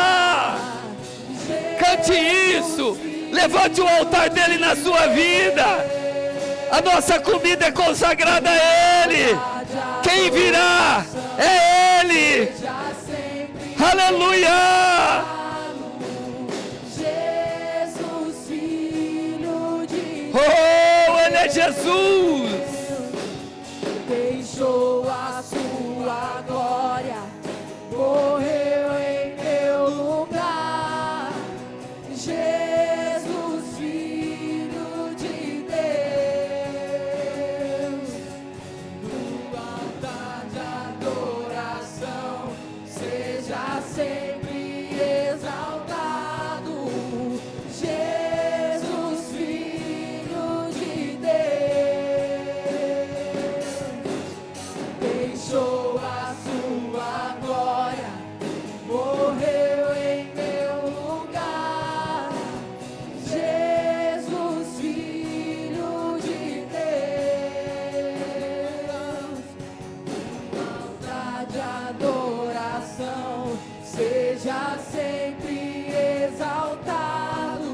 [SPEAKER 1] Cante isso. Levante o altar dele na sua vida. A nossa comida é consagrada a Ele. Quem virá é Ele.
[SPEAKER 2] Já sempre
[SPEAKER 1] Aleluia.
[SPEAKER 2] Jesus, Filho de
[SPEAKER 1] Oh, Ele é Jesus.
[SPEAKER 2] deixou a sua glória, morreu em meu lugar. Jesus, Filho de Deus, no altar de adoração, seja sempre exaltado. Jesus, Filho de Deus, deixou a sua glória, morreu em meu lugar. Jesus, Filho de Deus, no altar de adoração, seja sempre exaltado.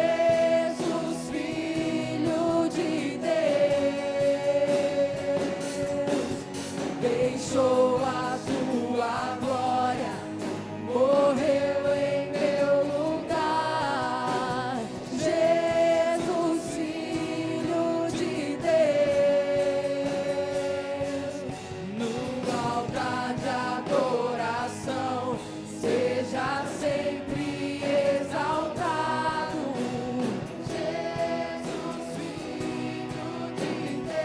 [SPEAKER 2] Jesus, Filho de Deus, deixou a sua glória, morreu em meu lugar. Jesus, Filho de Deus, no altar de adoração, seja sempre exaltado. Jesus, Filho de Deus,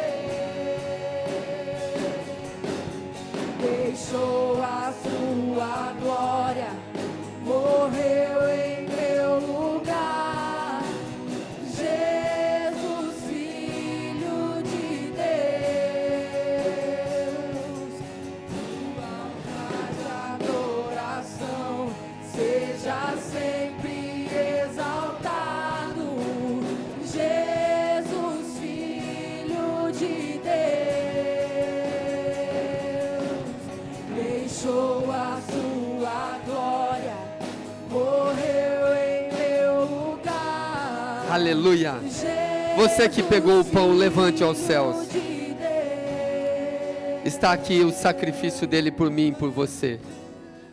[SPEAKER 2] deixou a sua glória, morreu em meu lugar. Jesus, Filho de Deus, no altar de adoração, seja sempre exaltado. Jesus, Filho de Deus, deixou a sua glória, morreu em meu lugar.
[SPEAKER 1] Aleluia. Você que pegou o pão, levante aos céus. Está aqui o sacrifício dele por mim e por você.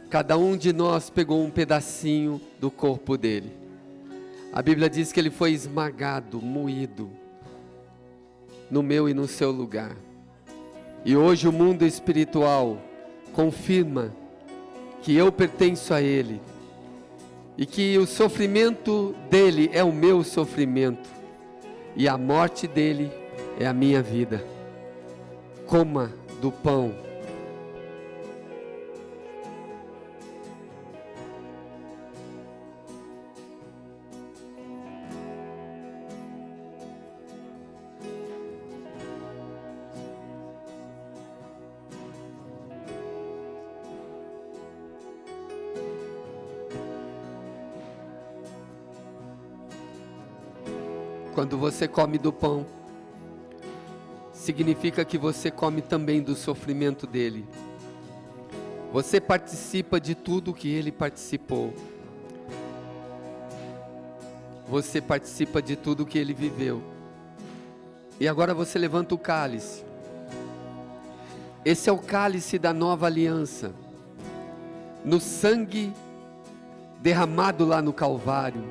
[SPEAKER 1] Cada um de nós pegou um pedacinho do corpo dele. A Bíblia diz que ele foi esmagado, moído, no meu e no seu lugar. E hoje o mundo espiritual confirma que eu pertenço a ele. E que o sofrimento dele é o meu sofrimento. E a morte dele é a minha vida. Coma do pão. Quando você come do pão, significa que você come também do sofrimento dele. Você participa de tudo que ele participou. você participa de tudo que ele viveu. E agora você levanta o cálice. Esse é o cálice da nova aliança, no sangue derramado lá no Calvário.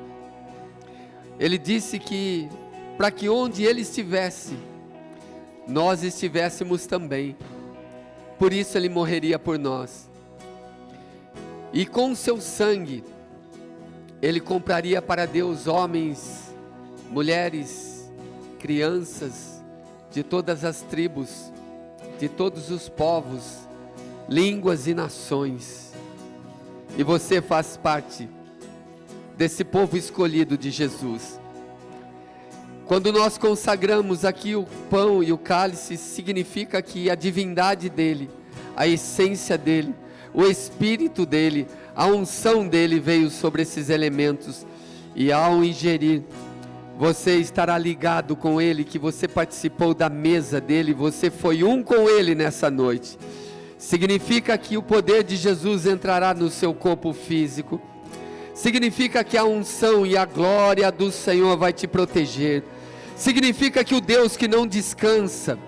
[SPEAKER 1] Ele disse que para que onde ele estivesse, nós estivéssemos também. Por isso ele morreria por nós. E com o seu sangue, ele compraria para Deus homens, mulheres, crianças, de todas as tribos, de todos os povos, línguas e nações. E você faz parte desse povo escolhido de Jesus. Quando nós consagramos aqui o pão e o cálice, significa que a divindade dele, a essência dele, o Espírito dele, a unção dele veio sobre esses elementos. E ao ingerir, você estará ligado com ele, que você participou da mesa dele, você foi um com ele nessa noite. Significa que o poder de Jesus entrará no seu corpo físico. Significa que a unção e a glória do Senhor vai te proteger. Significa que o Deus que não descansa,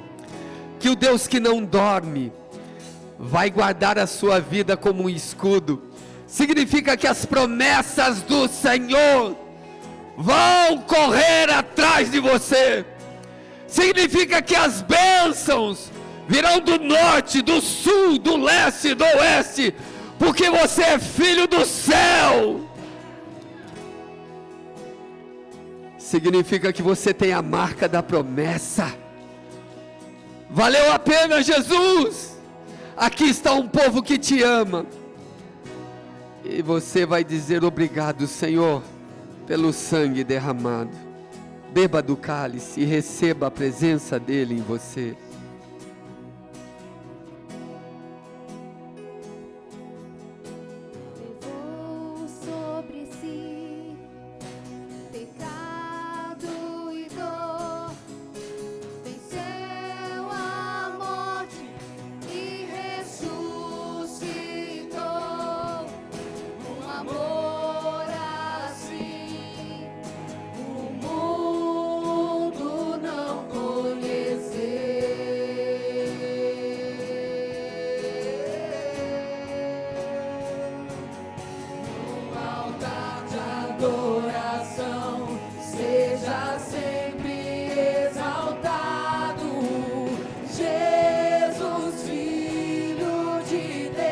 [SPEAKER 1] que o Deus que não dorme, vai guardar a sua vida como um escudo. Significa que as promessas do Senhor vão correr atrás de você. Significa que as bênçãos virão do norte, do sul, do leste, do oeste, porque você é filho do céu. Significa que você tem a marca da promessa. Valeu a pena, Jesus. Aqui está um povo que te ama. E você vai dizer obrigado, Senhor, pelo sangue derramado. Beba do cálice e receba a presença dele em você.
[SPEAKER 2] Levou sobre si pecado e dor, venceu a morte e ressuscitou. Um amor assim o mundo não conheceu. No altar de adoração, seja sempre exaltado, Jesus, Filho de Deus.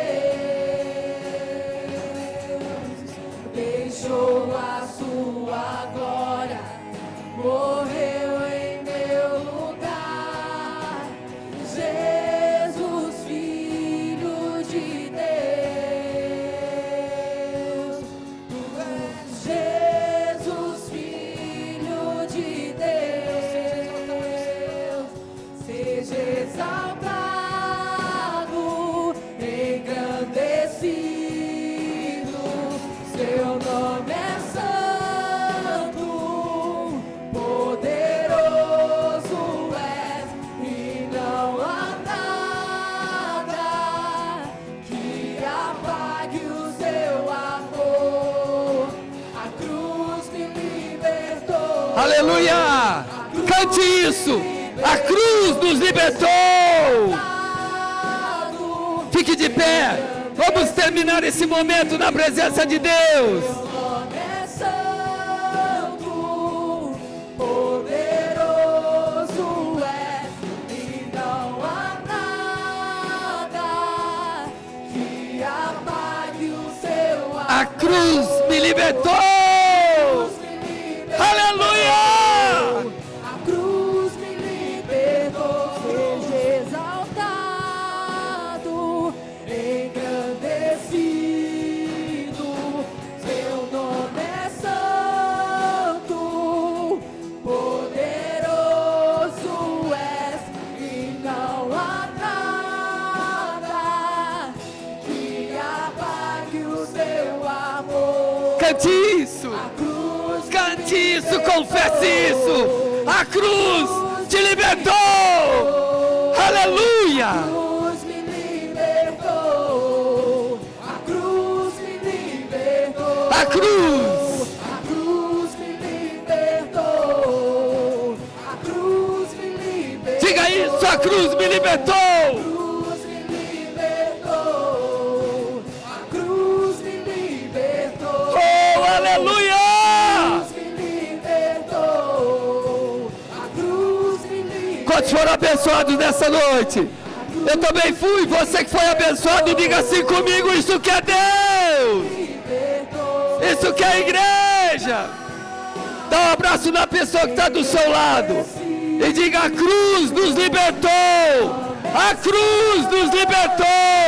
[SPEAKER 2] Deixou a sua glória, morreu em meu lugar. Jesus, Filho de Deus. Tu és Jesus, Filho de Deus. Seja exaltado, engrandecido. Seu nome é santo, poderoso és, e não há nada que apague o seu amor. A cruz me libertou.
[SPEAKER 1] Aleluia! Cante isso! A cruz nos libertou! Fique de pé! Vamos terminar esse momento na presença de Deus!
[SPEAKER 2] Seu nome é santo, poderoso és, e não há nada que apague o seu amor.
[SPEAKER 1] A cruz me libertou! Aleluia!
[SPEAKER 2] A cruz me libertou. Seja exaltado, engrandecido. Seu nome é santo, poderoso és, e não há nada que apague o seu amor.
[SPEAKER 1] Cante isso!
[SPEAKER 2] A cruz
[SPEAKER 1] Cante isso! Confesse isso! A cruz te libertou! Aleluia!
[SPEAKER 2] A cruz me libertou. A cruz me libertou.
[SPEAKER 1] A cruz!
[SPEAKER 2] A cruz me
[SPEAKER 1] libertou.
[SPEAKER 2] A cruz me libertou.
[SPEAKER 1] Oh, aleluia! Quantos foram abençoados nessa noite? Eu também fui. Você que foi abençoado, diga assim comigo: isso que é Deus, isso que é a igreja. Dá um abraço na pessoa que está do seu lado e diga: a cruz nos libertou, a cruz nos libertou.